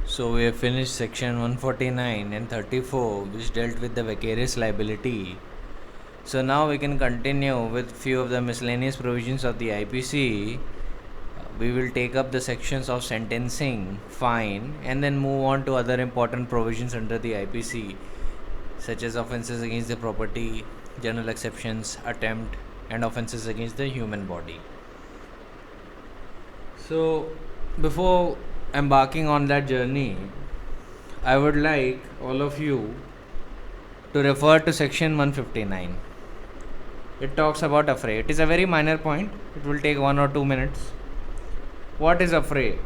So we have finished section 149 and 34, which dealt with the vicarious liability. So now we can continue with few of the miscellaneous provisions of the IPC. We will take up the sections of sentencing, fine, and then move on to other important provisions under the IPC, such as offences against the property, general exceptions, attempt, and offences against the human body. So before embarking on that journey, I would like all of you to refer to section 159. It talks about affray. It is a very minor point. It will take 1 or 2 minutes. What is affray?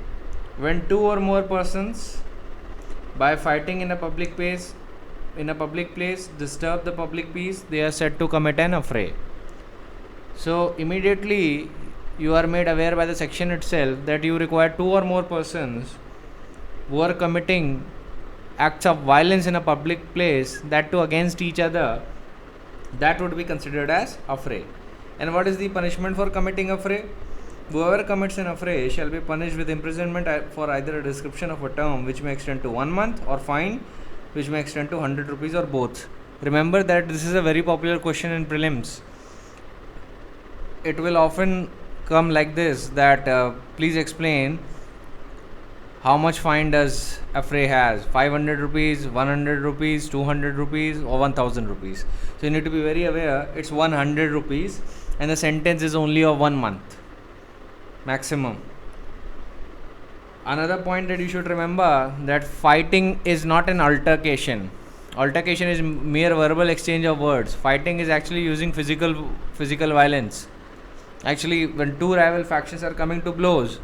When two or more persons, by fighting in a public place, disturb the public peace, they are said to commit an affray. So immediately you are made aware by the section itself that you require two or more persons who are committing acts of violence in a public place, that too against each other, that would be considered as affray. And what is the punishment for committing affray? Whoever commits an affray shall be punished with imprisonment for either a description of a term which may extend to 1 month, or fine which may extend to 100 rupees, or both. Remember that this is a very popular question in prelims. It will often come like this, that please explain how much fine does affray has, 500 rupees, 100 rupees, 200 rupees, or 1000 rupees. So you need to be very aware, it's 100 rupees and the sentence is only of 1 month maximum. Another point that you should remember, that fighting is not an altercation. Altercation is mere verbal exchange of words. Fighting is actually using physical violence. Actually, when two rival factions are coming to blows,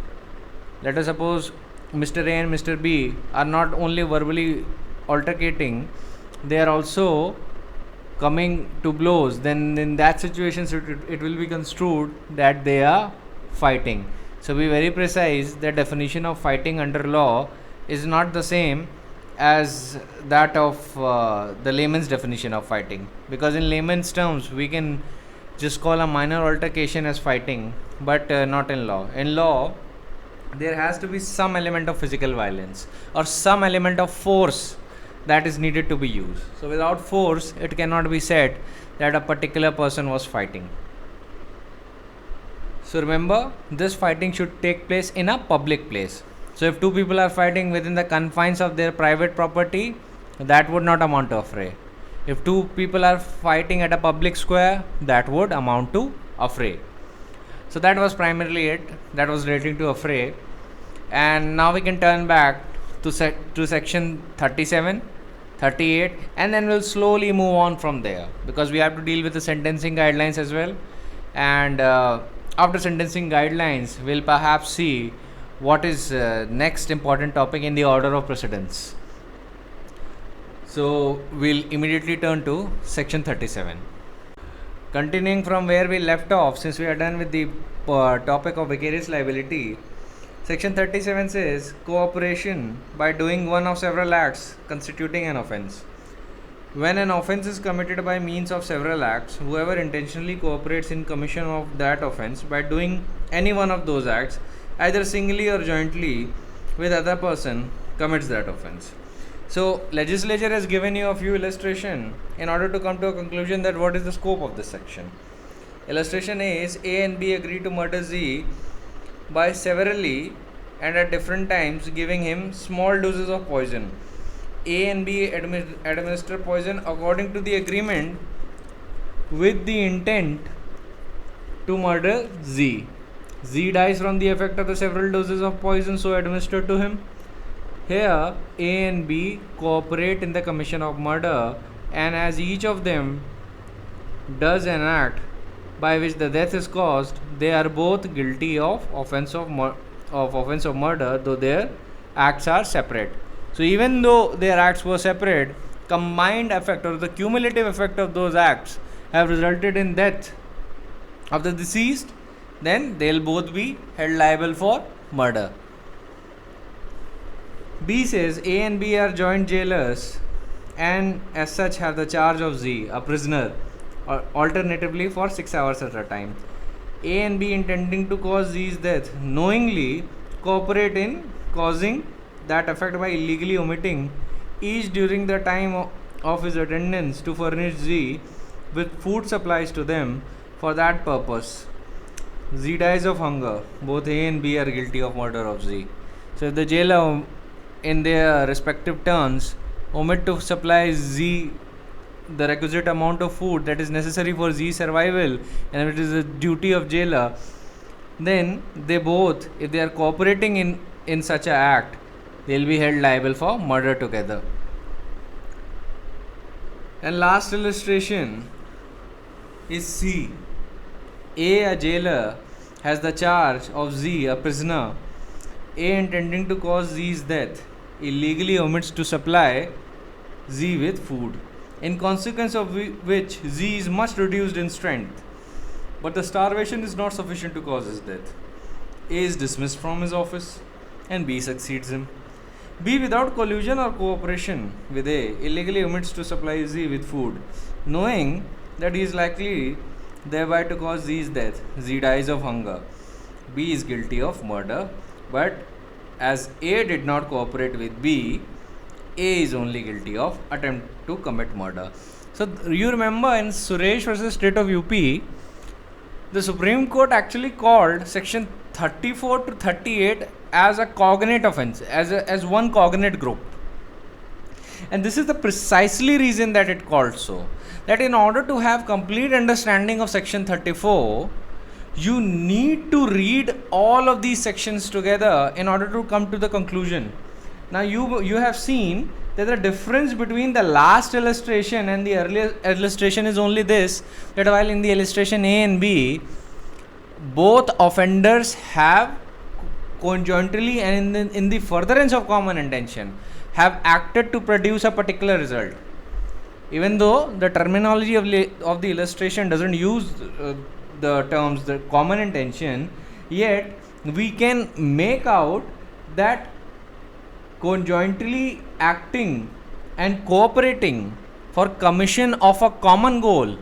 let us suppose Mr. A and Mr. B are not only verbally altercating, they are also coming to blows, then in that situation it will be construed that they are fighting. So be very precise. The definition of fighting under law is not the same as that of the layman's definition of fighting, because in layman's terms we can just call a minor altercation as fighting, but not in law. In law, there has to be some element of physical violence or some element of force that is needed to be used. So without force, it cannot be said that a particular person was fighting. So remember, this fighting should take place in a public place. So if two people are fighting within the confines of their private property, that would not amount to affray. If two people are fighting at a public square, that would amount to affray. So that was primarily it. That was relating to affray. And now we can turn back to section 37, 38, and then we'll slowly move on from there, because we have to deal with the sentencing guidelines as well. And after sentencing guidelines, we'll perhaps see what is next important topic in the order of precedence. So we'll immediately turn to section 37. Continuing from where we left off, since we are done with the topic of vicarious liability, section 37 says cooperation by doing one of several acts constituting an offence. When an offence is committed by means of several acts, whoever intentionally cooperates in commission of that offence by doing any one of those acts, either singly or jointly with other person, commits that offence. So legislature has given you a few illustration in order to come to a conclusion that what is the scope of this section. Illustration A is A and B agree to murder Z by severally and at different times giving him small doses of poison. A and B administer poison according to the agreement with the intent to murder Z. Z dies from the effect of the several doses of poison so administered to him. Here, A and B cooperate in the commission of murder, and as each of them does an act by which the death is caused, they are both guilty of offence of murder, though their acts are separate. So even though their acts were separate, combined effect or the cumulative effect of those acts have resulted in death of the deceased, then they'll both be held liable for murder. B says A and B are joint jailers and as such have the charge of Z, a prisoner, or alternatively for 6 hours at a time. A and B, intending to cause Z's death, knowingly cooperate in causing that effect by illegally omitting each during the time of his attendance to furnish Z with food supplies to them for that purpose. Z dies of hunger. Both A and B are guilty of murder of Z. So if the jailer, in their respective turns, omit to supply Z the requisite amount of food that is necessary for Z's survival, and it is a duty of jailer, then they both, if they are cooperating in such an act, they will be held liable for murder together. And last illustration is C. A jailer, has the charge of Z, a prisoner. A, intending to cause Z's death, illegally omits to supply Z with food, in consequence of which Z is much reduced in strength. But the starvation is not sufficient to cause his death. A is dismissed from his office and B succeeds him. B, without collusion or cooperation with A, illegally omits to supply Z with food, knowing that he is likely thereby to cause Z's death. Z dies of hunger. B is guilty of murder, but as A did not cooperate with B, A is only guilty of attempt to commit murder. So you remember in Suresh versus State of UP, the Supreme Court actually called section 34 to 38 as a cognate offense, as one cognate group. And this is the precisely reason that it called so. That in order to have complete understanding of section 34, you need to read all of these sections together in order to come to the conclusion. Now you have seen that the difference between the last illustration and the earlier illustration is only this, that while in the illustration A and B, both offenders have conjointly and in the furtherance of common intention have acted to produce a particular result. Even though the terminology of the illustration doesn't use the terms the common intention, yet we can make out that conjointly acting and cooperating for commission of a common goal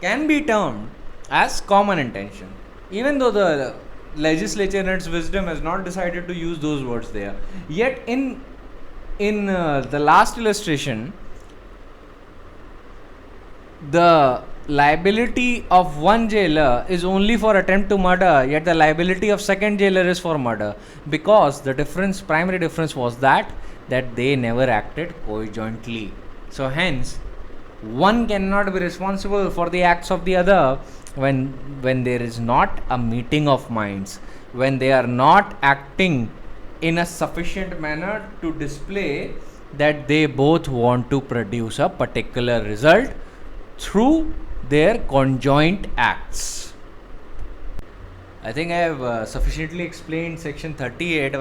can be termed as common intention, even though the legislature in its wisdom has not decided to use those words there. Yet in the last illustration, the liability of one jailer is only for attempt to murder, yet the liability of second jailer is for murder, because the primary difference was that they never acted conjointly. So hence, one cannot be responsible for the acts of the other when there is not a meeting of minds, when they are not acting in a sufficient manner to display that they both want to produce a particular result through their conjoint acts. I think I have sufficiently explained section 38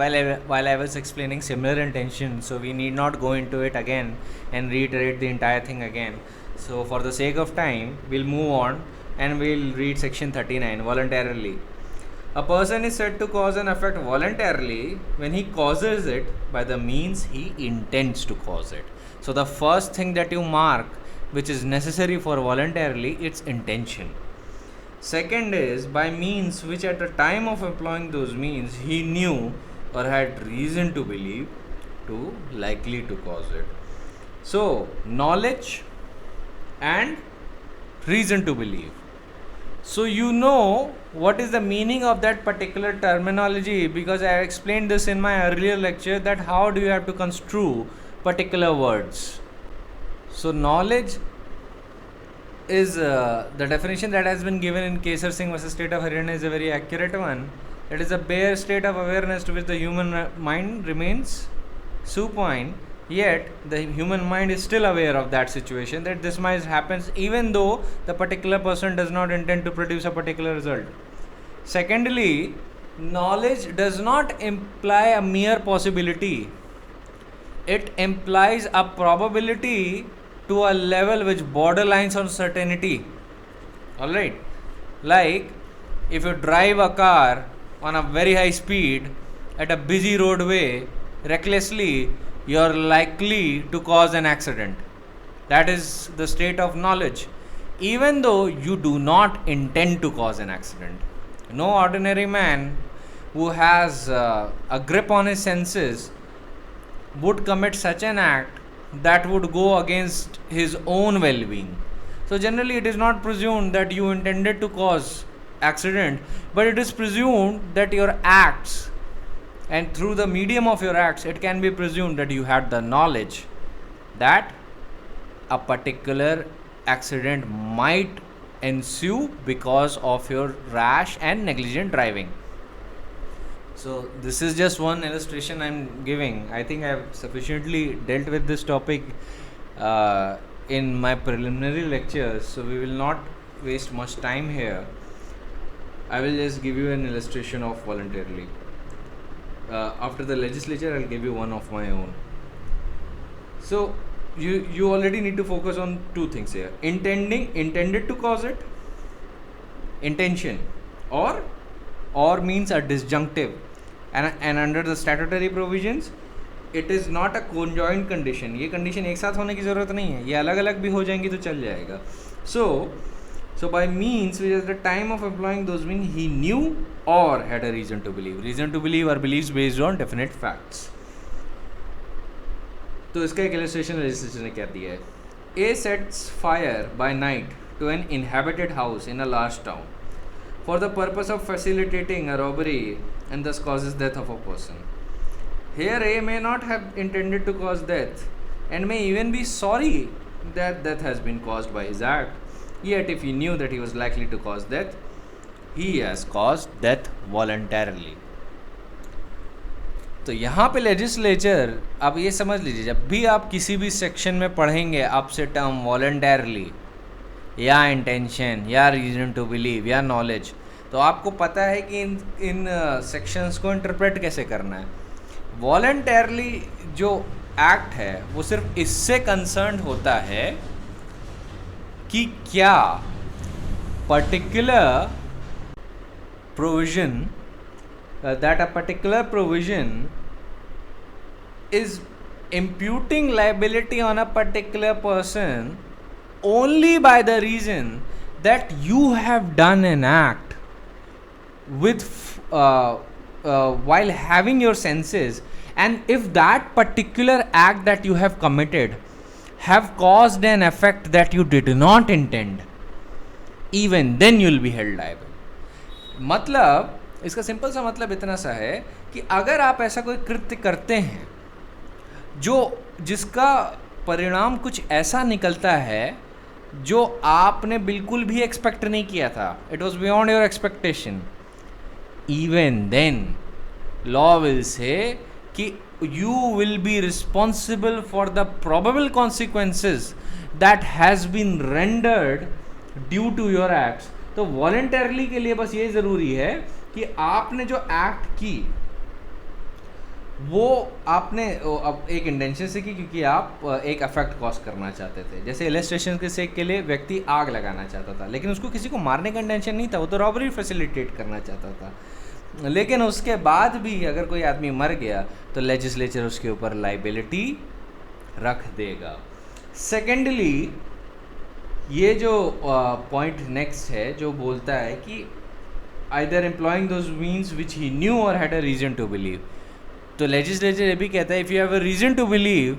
while I was explaining similar intention, so we need not go into it again and reiterate the entire thing again. So for the sake of time, we'll move on and we'll read section 39, voluntarily. A person is said to cause an effect voluntarily when he causes it by the means he intends to cause it. So the first thing that you mark, which is necessary for voluntarily, it's intention. Second is by means which at the time of employing those means he knew or had reason to believe to likely to cause it. So knowledge and reason to believe. So you know what is the meaning of that particular terminology, because I explained this in my earlier lecture, that how do you have to construe particular words. So knowledge is the definition that has been given in Kesar Singh versus State of Haryana is a very accurate one. It is a bare state of awareness to which the human mind remains supine, yet the human mind is still aware of that situation, that this might happen even though the particular person does not intend to produce a particular result. Secondly, knowledge does not imply a mere possibility. It implies a probability to a level which borderlines on certainty. Alright, like if you drive a car on a very high speed at a busy roadway recklessly, you are likely to cause an accident. That is the state of knowledge, even though you do not intend to cause an accident. No ordinary man who has a grip on his senses would commit such an act that would go against his own well-being. So generally it is not presumed that you intended to cause accident, but it is presumed that your acts, and through the medium of your acts, it can be presumed that you had the knowledge that a particular accident might ensue because of your rash and negligent driving. So this is just one illustration I'm giving. I think I've sufficiently dealt with this topic in my preliminary lectures, so we will not waste much time here. I will just give you an illustration of voluntarily. After the legislature, I'll give you one of my own. So you already need to focus on two things here: intended to cause it, intention, or means a disjunctive, and under the statutory provisions it is not a conjoined condition. ये condition एक साथ होने की ज़रूरत नहीं है, ये अलग अलग भी हो जाएंगी तो चल जाएगा. So by means which at the time of employing those means he knew or had a reason to believe or beliefs based on definite facts. तो इसका एक illustration legislature ने क्या दिया है. A sets fire by night to an inhabited house in a large town for the purpose of facilitating a robbery and thus causes death of a person. Here A may not have intended to cause death and may even be sorry that death has been caused by his act. Yet if he knew that he was likely to cause death, he has caused death voluntarily. तो यहाँ पे legislature, आप ये समझ लीजिए, जब भी आप किसी भी सेक्शन में पढ़ेंगे आपसे टर्म वॉलंटरली या इंटेंशन या रीजन टू बिलीव या नॉलेज, तो आपको पता है कि इन सेक्शंस को इंटरप्रेट कैसे करना है. वॉलंटरली जो एक्ट है वो सिर्फ इससे कंसर्न होता है कि क्या particular provision that a particular provision is imputing liability on a particular person only by the reason that you have done an act with while having your senses, and if that particular act that you have committed have caused an effect that you did not intend, even then you will be held liable. मतलब इसका simple सा मतलब इतना सा है कि अगर आप ऐसा कोई कृत्य करते हैं जिसका परिणाम कुछ ऐसा निकलता है जो आपने बिल्कुल भी एक्सपेक्ट नहीं किया था, it was beyond your expectation, even then law will say कि you will be responsible for the probable consequences that has been rendered due to your acts. तो वॉलंटरली के लिए बस ये ज़रूरी है कि आपने जो एक्ट की वो आपने अब एक इंटेंशन से की क्योंकि आप एक अफेक्ट कॉज करना चाहते थे. जैसे इलस्ट्रेशन के सेक के लिए व्यक्ति आग लगाना चाहता था, लेकिन उसको किसी को मारने का इंटेंशन नहीं था, वो तो रॉबरी फैसिलिटेट करना चाहता था. लेकिन उसके बाद भी अगर कोई आदमी मर गया तो लेजिस्लेचर उसके ऊपर लाइबिलिटी रख देगा. सेकेंडली, ये जो पॉइंट नेक्स्ट है जो बोलता है कि either employing those means which he knew or had a reason to believe. तो legislature ये भी कहता है if you have a reason to believe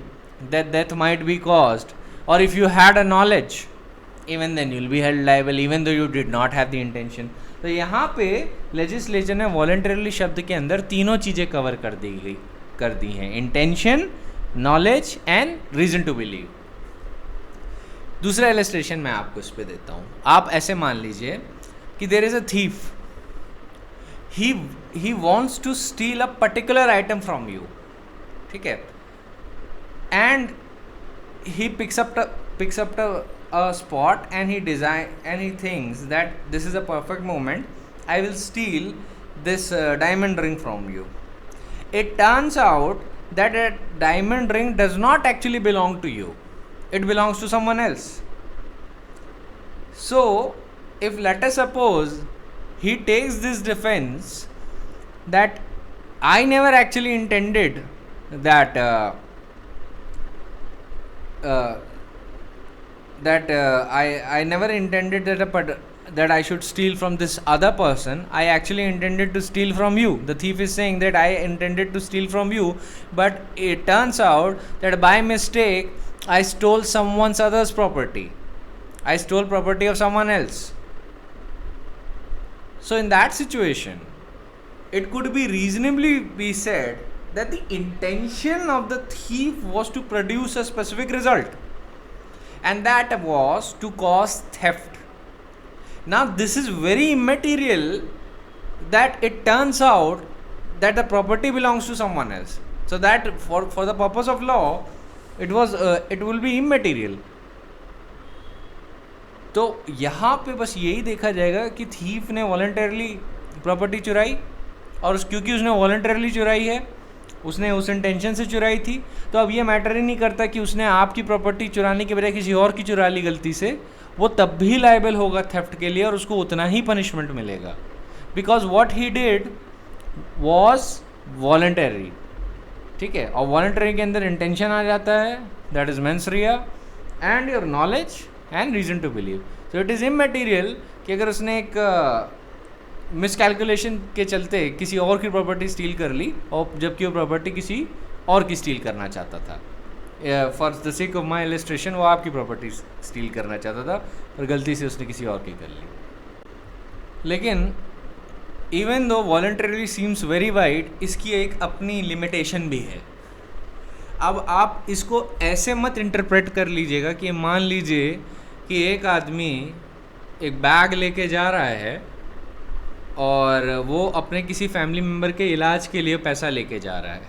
that death might be caused, or if you had a knowledge, even then you will be held liable even though you did not have the intention. तो यहाँ पे legislature ने voluntarily शब्द के अंदर तीनों चीज़ें cover कर दी हैं: intention, knowledge and reason to believe. दूसरा illustration मैं आपको इस पे देता हूँ. आप ऐसे मान लीजिए कि there is a thief. He wants to steal a particular item from you, ठीक है, and he picks up a spot and he thinks that this is a perfect moment, I will steal this diamond ring from you. It turns out that a diamond ring does not actually belong to you, it belongs to someone else. So if, let us suppose, he takes this defense that I never actually intended that I never intended that that I should steal from this other person. I actually intended to steal from you. The thief is saying that I intended to steal from you, but it turns out that by mistake I stole someone's other's property. I stole property of someone else. So in that situation, it could be reasonably be said that the intention of the thief was to produce a specific result, and that was to cause theft. Now this is very immaterial that it turns out that the property belongs to someone else. So that for the purpose of law, it will be immaterial. तो यहाँ पे बस यही देखा जाएगा कि thief ने voluntarily property चुराई, और क्योंकि उसने वॉलंटरली चुराई है, उसने उस इंटेंशन से चुराई थी, तो अब ये मैटर ही नहीं करता कि उसने आपकी प्रॉपर्टी चुराने के बजाय किसी और की चुरा ली गलती से, वो तब भी लायबल होगा थेफ्ट के लिए और उसको उतना ही पनिशमेंट मिलेगा, because what he did was voluntary. ठीक है, और वॉलंटरी के अंदर इंटेंशन आ जाता है, that is mens rea and your knowledge and reason to believe. So it is immaterial कि अगर उसने एक मिसकैलकुलेशन के चलते किसी और की प्रॉपर्टी स्टील कर ली, और जबकि वो प्रॉपर्टी किसी और की स्टील करना चाहता था. For the sake of my illustration, वो आपकी प्रॉपर्टी स्टील करना चाहता था पर गलती से उसने किसी और की कर ली. लेकिन even though voluntarily seems very wide, इसकी एक अपनी लिमिटेशन भी है. अब आप इसको ऐसे मत इंटरप्रेट कर लीजिएगा कि मान लीजिए कि एक आदमी एक बैग लेके जा रहा है और वो अपने किसी फैमिली मेम्बर के इलाज के लिए पैसा लेके जा रहा है.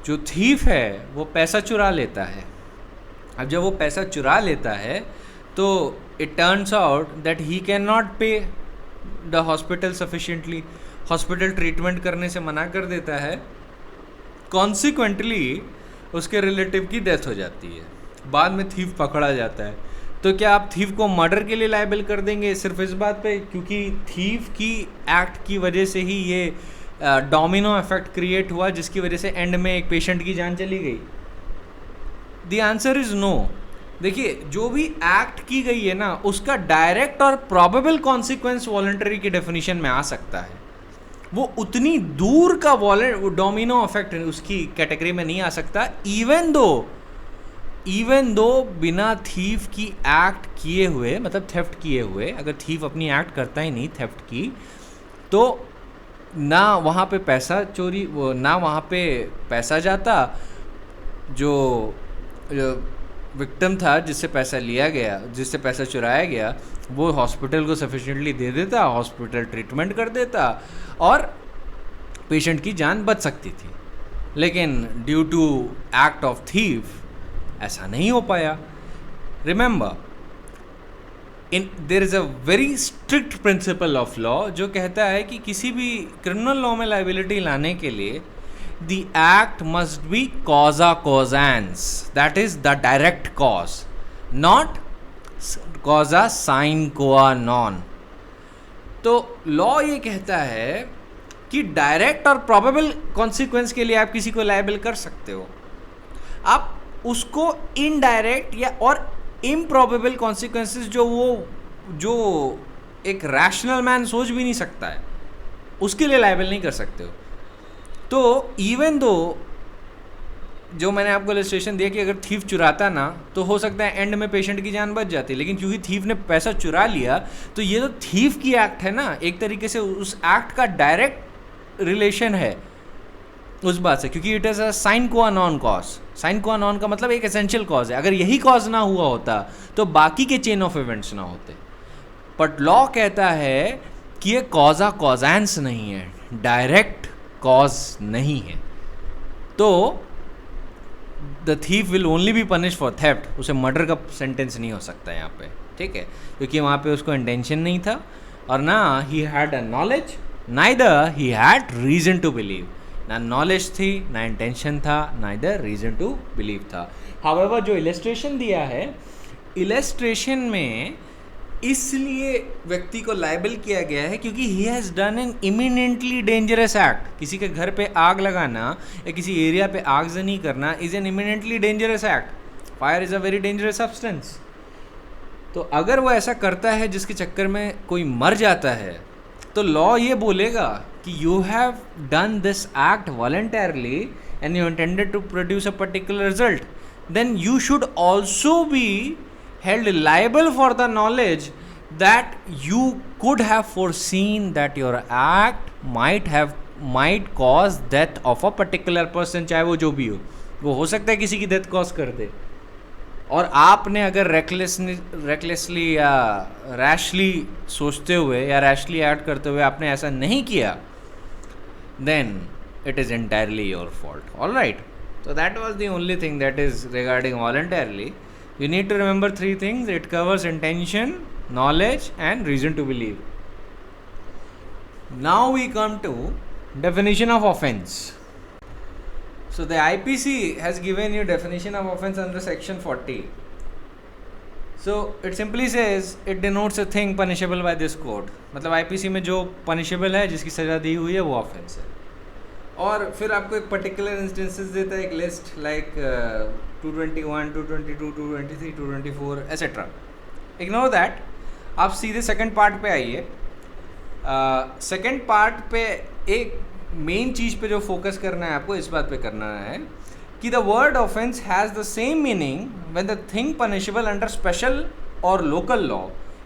जो थीफ है वो पैसा चुरा लेता है. अब जब वो पैसा चुरा लेता है तो it turns out that he can not pay the hospital sufficiently. Hospital treatment करने से मना कर देता है. कॉन्सिक्वेंटली उसके रिलेटिव की डेथ हो जाती है. बाद में थीफ पकड़ा जाता है. तो क्या आप थीफ को मर्डर के लिए लायबल कर देंगे सिर्फ इस बात पे क्योंकि थीफ की एक्ट की वजह से ही ये डोमिनो इफेक्ट क्रिएट हुआ जिसकी वजह से एंड में एक पेशेंट की जान चली गई? The answer is no. देखिए, जो भी एक्ट की गई है ना, उसका डायरेक्ट और प्रोबेबल कॉन्सिक्वेंस वॉलंटरी की डेफिनेशन में आ सकता है. वो उतनी दूर का डोमिनो इफेक्ट उसकी कैटेगरी में नहीं आ सकता. इवन दो बिना थीफ की एक्ट किए हुए, मतलब थेफ्ट किए हुए, अगर थीफ अपनी एक्ट करता ही नहीं थेफ्ट की, तो ना वहाँ पे पैसा चोरी, ना वहाँ पे पैसा जाता. जो विक्टिम था जिससे पैसा लिया गया, जिससे पैसा चुराया गया, वो हॉस्पिटल को सफिशिएंटली दे देता, हॉस्पिटल ट्रीटमेंट कर देता और पेशेंट की जान बच सकती थी. लेकिन due to act of thief ऐसा नहीं हो पाया. Remember, there is a very strict principle of law जो कहता है कि किसी भी क्रिमिनल लॉ में लाइबिलिटी लाने के लिए the act must be causa causans, that is the direct cause, not causa sine qua non. तो लॉ ये कहता है कि डायरेक्ट और प्रोबेबल कॉन्सिक्वेंस के लिए आप किसी को लायबल कर सकते हो. आप उसको इनडायरेक्ट या और इम्प्रॉबेबल कॉन्सिक्वेंसेस जो एक रैशनल मैन सोच भी नहीं सकता है, उसके लिए लायबल नहीं कर सकते हो. तो इवन दो जो मैंने आपको इलस्ट्रेशन दिया कि अगर थीफ चुराता ना, तो हो सकता है एंड में पेशेंट की जान बच जाती, लेकिन क्योंकि थीफ ने पैसा चुरा लिया, तो ये जो थीफ की एक्ट है ना, एक तरीके से उस एक्ट का डायरेक्ट रिलेशन है उस बात से, क्योंकि इट इज़ अ साइन क्वा नॉन कॉज. साइन क्वा नॉन का मतलब एक एसेंशियल कॉज है. अगर यही कॉज ना हुआ होता तो बाकी के चेन ऑफ इवेंट्स ना होते. बट लॉ कहता है कि ये कॉजा कॉजेंस नहीं है, डायरेक्ट कॉज नहीं है. तो the thief will only be punish for theft. उसे मर्डर का सेंटेंस नहीं हो सकता यहाँ पे, ठीक है, क्योंकि वहाँ पे उसको इंटेंशन नहीं था और ना ही हैड अ नॉलेज, नाइदर ही हैड रीजन टू बिलीव. ना नॉलेज थी, ना इंटेंशन था, नाइदर रीजन टू बिलीव था. हाउएवर जो इलस्ट्रेशन दिया है, इलस्ट्रेशन में इसलिए व्यक्ति को लायबल किया गया है क्योंकि he has done an eminently dangerous act. किसी के घर पे आग लगाना या किसी एरिया पे आगजनी करना is an eminently dangerous act. Fire is a very dangerous substance. तो अगर वो ऐसा करता है जिसके चक्कर में कोई मर जाता है, तो लॉ ये बोलेगा कि you have done this act voluntarily and you intended to produce a particular result, then you should also be held liable for the knowledge that you could have foreseen that your act might cause death of a particular person, चाहे वो जो भी हो सकता है किसी की death cause कर दे, और आपने अगर रेकलेसली या रैशली सोचते हुए या रैशली एक्ट करते हुए आपने ऐसा नहीं किया, then it is entirely your fault. All right, so that was the only thing that is regarding voluntarily. You need to remember 3 things. It covers intention, knowledge and reason to believe. Now we come to definition of offense. So the IPC has given you definition of offense under section 40. So it simply says it denotes a thing punishable by this code. मतलब IPC में जो punishable है, जिसकी सज़ा दी हुई है, वो offense है. और फिर आपको एक पर्टिकुलर इंस्टेंसेस देता है, एक list like 221, 222, 223, 224 etcetera. Ignore that, आप सीधे सेकंड पार्ट पे आइए. सेकंड पार्ट पे एक मेन चीज़ पे जो फोकस करना है आपको, इस बात पे करना है कि the word offence has the same meaning when the thing punishable under special or local law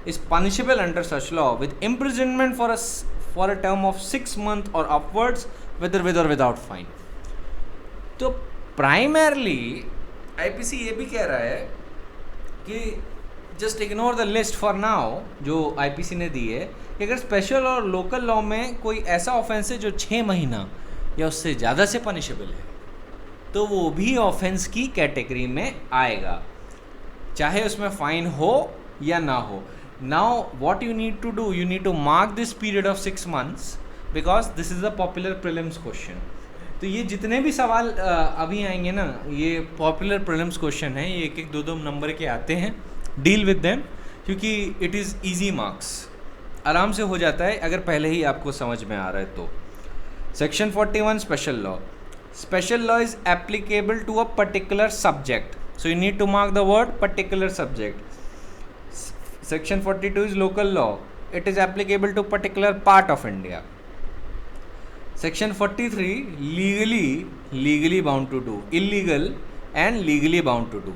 is punishable under such law with imprisonment for a term of 6 months or upwards, whether with or without fine. तो primarily IPC ये भी कह रहा है कि just ignore the list for now जो IPC ने दी है, कि अगर स्पेशल और लोकल लॉ में कोई ऐसा ऑफेंस है जो 6 महीना या उससे ज़्यादा से पनिशेबल है, तो वो भी ऑफेंस की कैटेगरी में आएगा, चाहे उसमें फाइन हो या ना हो. Now what you need to do, you need to mark this period of 6 months because this is a popular prelims question. तो ये जितने भी सवाल अभी आएंगे ना, ये पॉपुलर प्रीलिम्स क्वेश्चन है, ये 1-1, 2-2 नंबर के आते हैं. डील विद देम, क्योंकि इट इज़ ईजी मार्क्स, आराम से हो जाता है अगर पहले ही आपको समझ में आ रहा है तो. Section 41 special law. Special law is applicable to a particular subject, so you need to mark the word particular subject. Section 42 is local law, it is applicable to particular part of India. Section 43 legally bound to do, illegal and legally bound to do.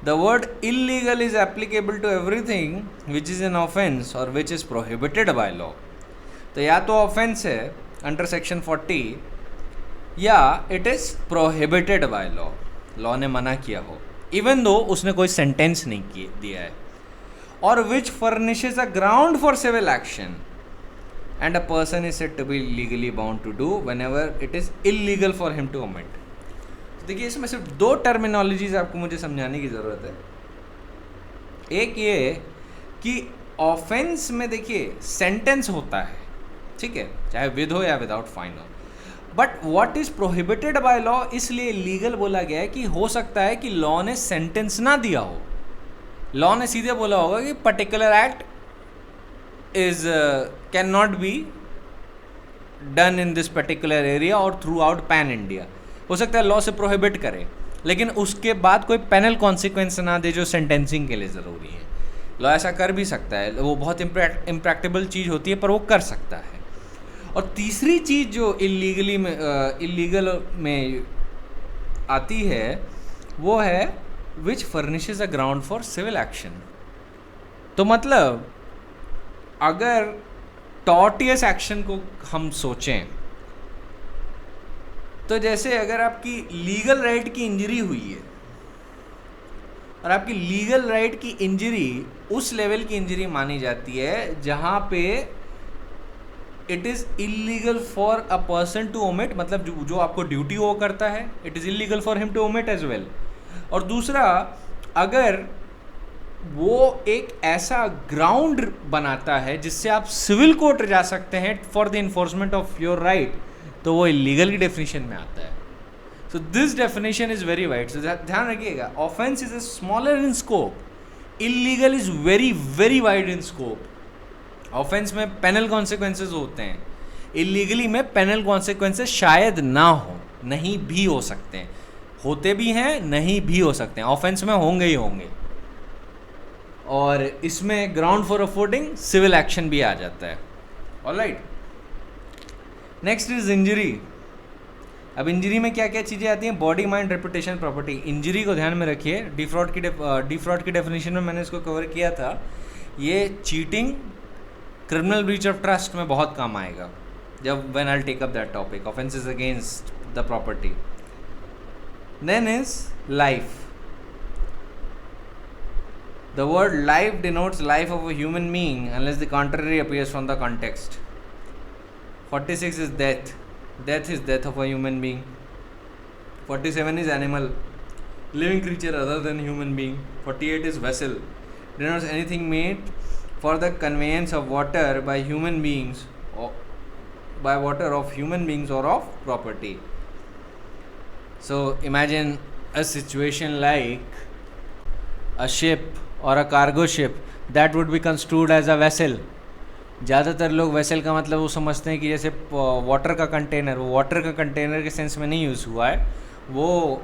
The word illegal is applicable to everything which is an offense or which is prohibited by law. तो या तो offense है under section 40 या it is prohibited by law. Law ने मना किया हो, even though उसने कोई sentence नहीं दिया है. और which furnishes a ground for civil action. And a person is said to be legally bound to do whenever it is illegal for him to omit. तो देखिए, इसमें सिर्फ 2 टर्मिनोलॉजीज आपको मुझे समझाने की ज़रूरत है. एक ये कि ऑफेंस में देखिए सेंटेंस होता है, ठीक है, चाहे विद हो या विदाउट फाइन हो, but what is prohibited by law इसलिए लीगल बोला गया है कि हो सकता है कि लॉ ने सेंटेंस ना दिया हो. लॉ ने सीधे बोला होगा कि particular act is cannot be done in this particular area or throughout pan India. हो सकता है लॉ से प्रोहिबिट करे, लेकिन उसके बाद कोई पेनल कॉन्सिक्वेंस ना दे जो सेंटेंसिंग के लिए ज़रूरी है. लॉ ऐसा कर भी सकता है, वो बहुत इम्प्रैक्टिबल चीज़ होती है पर वो कर सकता है. और तीसरी चीज़ जो इलीगल में आती है वो है which furnishes a ground for civil action. तो मतलब अगर टॉर्टियस एक्शन को हम सोचें तो जैसे अगर आपकी लीगल राइट की इंजरी हुई है और आपकी लीगल राइट की इंजरी उस लेवल की इंजरी मानी जाती है जहाँ पे it is illegal for a person to omit, मतलब जो आपको ड्यूटी वो करता है, it is illegal for him to omit as well. और दूसरा, अगर वो एक ऐसा ग्राउंड बनाता है जिससे आप सिविल कोर्ट जा सकते हैं for the enforcement of your right, तो वो इलीगल की डेफिनेशन में आता है. So this definition is very wide. So ध्यान रखिएगा, offence is smaller in scope, illegal is very very wide in scope. Offence में पेनल कॉन्सिक्वेंसेज होते हैं, इलीगली में पेनल कॉन्सिक्वेंसेज शायद ना हो, नहीं भी हो सकते हैं, होते भी हैं, नहीं भी हो सकते हैं, ऑफेंस में होंगे ही होंगे. और इसमें ground for affording civil action भी आ जाता है. Alright, next is injury. अब इंजरी में क्या क्या चीज़ें आती हैं? Body, mind, reputation, property. Injury को ध्यान में रखिए. डिफ्रॉड की डेफिनेशन में मैंने इसको कवर किया था. ये cheating, criminal breach of trust में बहुत काम आएगा जब when I take up that topic, offences against the property. Then is life. The word life denotes life of a human being unless the contrary appears from the context. 46 is death. Death is death of a human being. 47 is animal, living creature other than human being. 48 is vessel. Denotes anything made for the conveyance of water by human beings, or by water of human beings or of property. So imagine a situation like a ship or a cargo ship that would be construed as a vessel. ज़्यादातर लोग vessel का मतलब वो समझते हैं कि जैसे water का कंटेनर. वो वाटर का कंटेनर के सेंस में नहीं यूज़ हुआ है, वो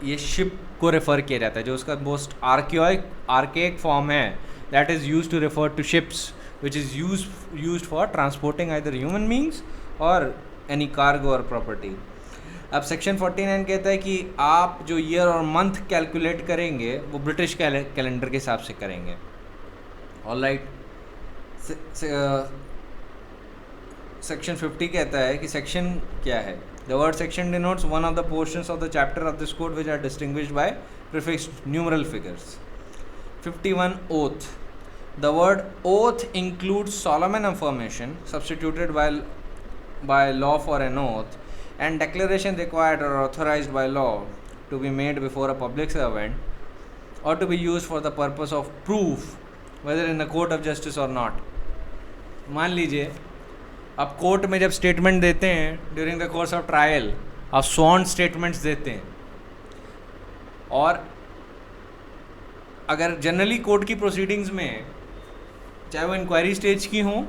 ये शिप को रेफ़र किया जाता है, जो उसका मोस्ट आर्केक फॉर्म है. That is use to refer to ships which is use for transporting either human beings और एनी कार्गो और प्रॉपर्टी. अब सेक्शन 49 कहता है कि आप जो ईयर और मंथ कैलकुलेट करेंगे वो ब्रिटिश कैलेंडर के हिसाब से करेंगे. ऑलराइट, सेक्शन 50 कहता है कि सेक्शन क्या है. The word section denotes one of the portions of the chapter of this code which are distinguished by prefixed numeral figures. 51 oath. The word oath includes solemn affirmation substituted by law for an oath, and declaration required or authorized by law to be made before a public servant or to be used for the purpose of proof whether in a court of justice or not. मान लीजिए आप court में जब statement देते हैं during the course of trial, आप sworn statements देते हैं. और अगर जनरली कोर्ट की प्रोसीडिंग्स में चाहे वो इंक्वायरी स्टेज की हों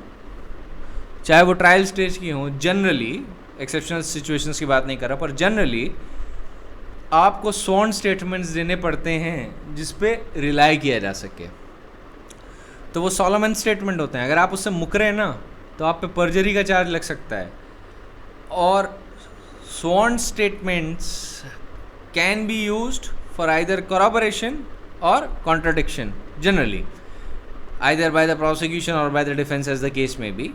चाहे वो ट्रायल स्टेज की हों, जनरली एक्सेप्शनल सिचुएशंस की बात नहीं कर रहा, पर जनरली आपको स्वॉर्न स्टेटमेंट्स देने पड़ते हैं जिस पे रिलाई किया जा सके. तो वो सोलोमन स्टेटमेंट होते हैं. अगर आप उससे मुकरे ना तो आप पे परजरी का चार्ज लग सकता है. और sworn statements can be used for either corroboration और contradiction generally, either by the prosecution or by the defense as the case may be,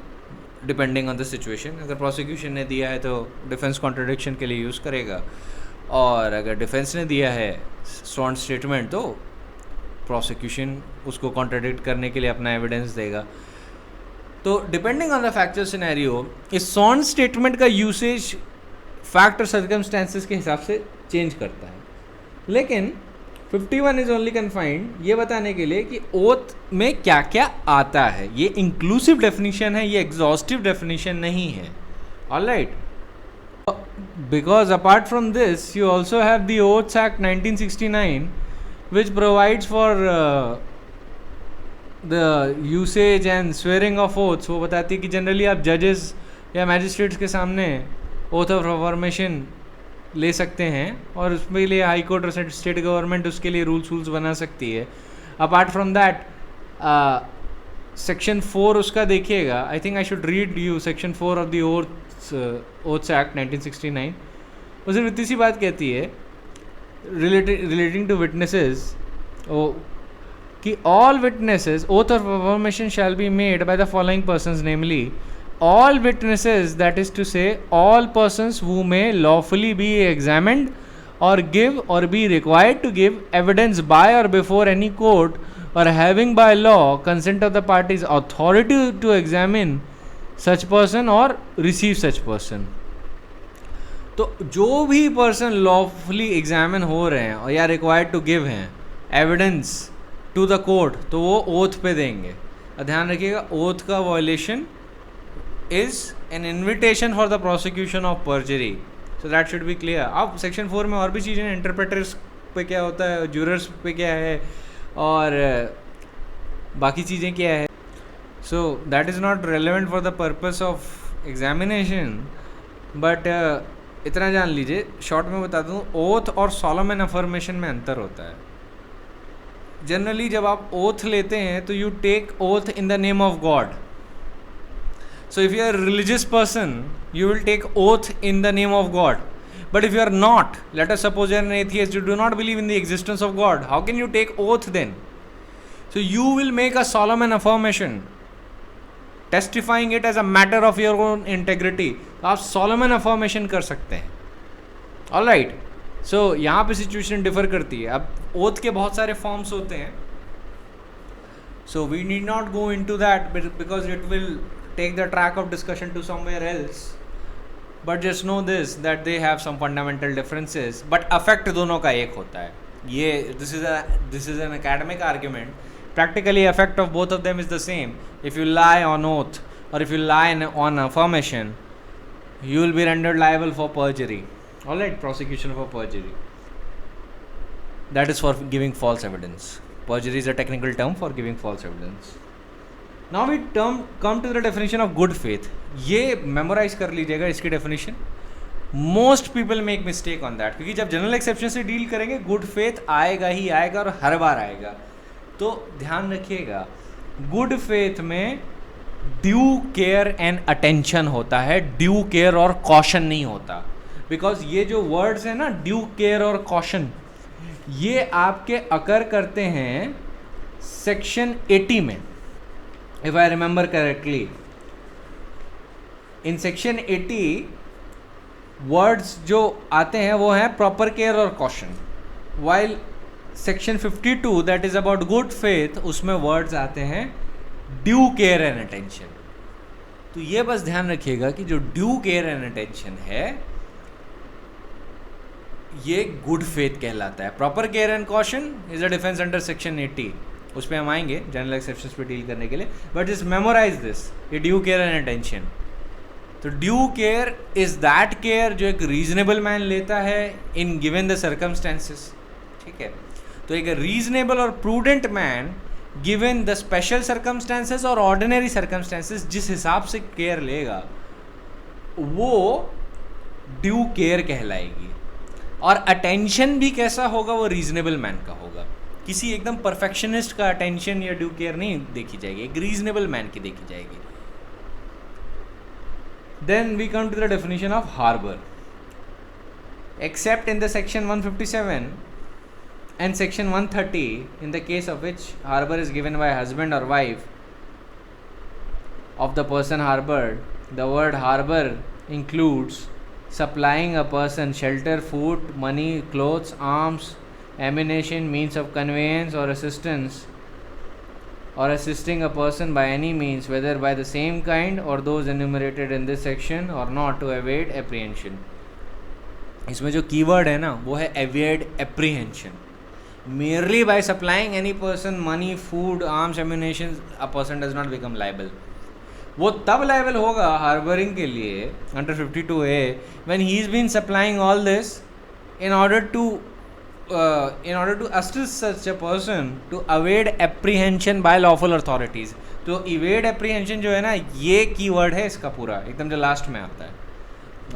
depending on the situation. अगर प्रोसिक्यूशन ने दिया है तो डिफेंस कॉन्ट्रडिक्शन के लिए यूज़ करेगा, और अगर डिफेंस ने दिया है स्वॉर्न स्टेटमेंट तो प्रोसिक्यूशन उसको कॉन्ट्रडिक्ट करने के लिए अपना एविडेंस देगा. तो depending on the factual scenario इस स्वॉर्न स्टेटमेंट का यूसेज फैक्ट और सर्कमस्टेंसेस के हिसाब से चेंज करता है. लेकिन 51 इज ओनली कन्फाइंड ये बताने के लिए कि ओथ में क्या क्या आता है. ये इंक्लूसिव डेफिनेशन है, ये एग्जॉस्टिव डेफिनेशन नहीं है. Alright, because apart from this you also have the oaths act 1969 which provides for the usage and swearing of oaths. वो बताती है कि जनरली आप जजेस या मैजिस्ट्रेट्स के सामने ओथ ऑफ अफर्मेशन ले सकते हैं, और उसके लिए हाई कोर्ट और स्टेट गवर्नमेंट उसके लिए रूल्स बना सकती है. अपार्ट फ्रॉम दैट सेक्शन 4 उसका देखिएगा. I think I should read you section 4 of the oaths act 1969. वो सिर्फ इतनी सी बात कहती है रिलेटिंग टू विटनेसेस कि all witnesses oath of affirmation shall be made by the following persons, namely all witnesses, that is to say all persons who may lawfully be examined or give or be required to give evidence by or before any court, or having by law consent of the parties authority to examine such person or receive such person. तो जो भी person lawfully examine हो रहे हैं या required to give हैं evidence to the court, तो वो ओथ पे देंगे. ध्यान रखिएगा, ओथ का violation is an invitation for the prosecution of perjury, so that should be clear. अब सेक्शन 4 में और भी चीज़ें हैं. इंटरप्रेटर्स पे क्या होता है, जूरर्स पे क्या है, और बाकी चीज़ें क्या है. So that is not relevant for the purpose of examination, but इतना जान लीजिए, शॉर्ट में बता दूँ, ओथ और सोलोमन अफर्मेशन में अंतर होता है. जनरली जब आप ओथ लेते हैं तो you take oath in the name of God. So if you are a religious person, you will take oath in the name of God. But if you are not, let us suppose you are an atheist, you do not believe in the existence of God, how can you take oath then? So you will make a solemn affirmation, testifying it as a matter of your own integrity. आप solemn affirmation कर सकते हैं. Alright. So यहाँ पे situation differ करती है. अब oath के बहुत सारे फॉर्म्स होते हैं. So we need not go into that because it will take the track of discussion to somewhere else, but just know this that they have some fundamental differences, but effect दोनों का एक होता है. ये this is an academic argument. Practically effect of both of them is the same. If you lie on oath or if you lie on affirmation, you will be rendered liable for perjury. Alright, prosecution for perjury. That is for giving false evidence. Perjury is a technical term for giving false evidence. Now we come to the definition of good faith. ये memorize कर लीजिएगा इसकी definition. Most people make mistake on that, क्योंकि जब general exception से deal करेंगे good faith आएगा ही आएगा और हर बार आएगा. तो ध्यान रखिएगा, good faith में due care and attention होता है, due care और caution नहीं होता. Because ये जो words है ना, due care और caution, ये आपके अकर करते हैं section 80 में. If I remember correctly, in section 80 words जो आते हैं वो हैं proper care और caution, while section 52 that is about good faith, उसमें words आते हैं due care and attention. तो ये बस ध्यान रखिएगा कि जो due care and attention है ये good faith कहलाता है. Proper care and caution is a defense under section 80. उस पर हम आएंगे जनरल एक्सेप्शंस पे डील करने के लिए, बट जस्ट मेमोराइज दिस, ये ड्यू केयर एंड अटेंशन. तो due care is that care जो एक रीजनेबल मैन लेता है इन गिवन द सर्कमस्टेंसेस. ठीक है, तो एक रीजनेबल और prudent man given the special circumstances और ऑर्डिनरी सर्कमस्टेंसेस जिस हिसाब से केयर लेगा वो ड्यू केयर कहलाएगी. और अटेंशन भी कैसा होगा, वो रीजनेबल मैन का होगा. किसी एकदम परफेक्शनिस्ट का अटेंशन या ड्यू केयर नहीं देखी जाएगी, एक रीजनेबल मैन की देखी जाएगी. Then we come to the definition of harbour. Except in the section 157 and section 130 in the case of which harbour is given by husband और wife of the person harbored. The word harbor includes supplying a person shelter, food, money, clothes, arms, ammunition, means of conveyance or assistance, or assisting a person by any means, whether by the same kind or those enumerated in this section or not, to evade apprehension. इसमें जो keyword है ना वो है evade apprehension. Merely by supplying any person money, food, arms, ammunition, a person does not become liable. वो तब liable होगा harbouring के लिए under 52A when he has been supplying all this in order to assist such a person to evade apprehension by lawful authorities. तो evade apprehension जो है ना ये कीवर्ड है इसका पूरा एकदम जो लास्ट में आता है.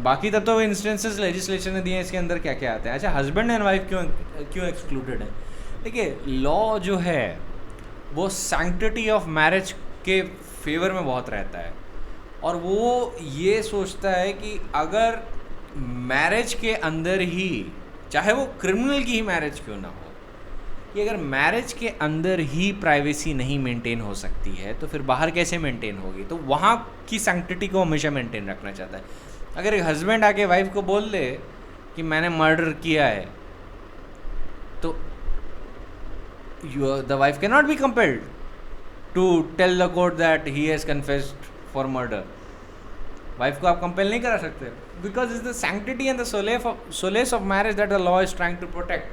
बाकी तब तो इंस्टेंसेस लेजिस्लेशन ने दिए हैं इसके अंदर क्या क्या आता है. अच्छा, हस्बैंड एंड वाइफ क्यों एक्सक्लूडेड है? देखिए, लॉ जो है वो सैंक्टिटी ऑफ मैरिज के फेवर में बहुत रहता है और वो ये सोचता है कि अगर मैरिज के अंदर ही, चाहे वो क्रिमिनल की ही मैरिज क्यों ना हो, कि अगर मैरिज के अंदर ही प्राइवेसी नहीं मेंटेन हो सकती है तो फिर बाहर कैसे मेंटेन होगी. तो वहाँ की सैंक्टिटी को हमेशा मेंटेन रखना चाहता है. अगर एक हस्बैंड आके वाइफ को बोल दे कि मैंने मर्डर किया है तो the wife can not be compelled to tell the court that he has confessed for murder. Wife को आप कंपेल नहीं करा सकते because it's the sanctity and the solace of marriage that the law is trying to protect.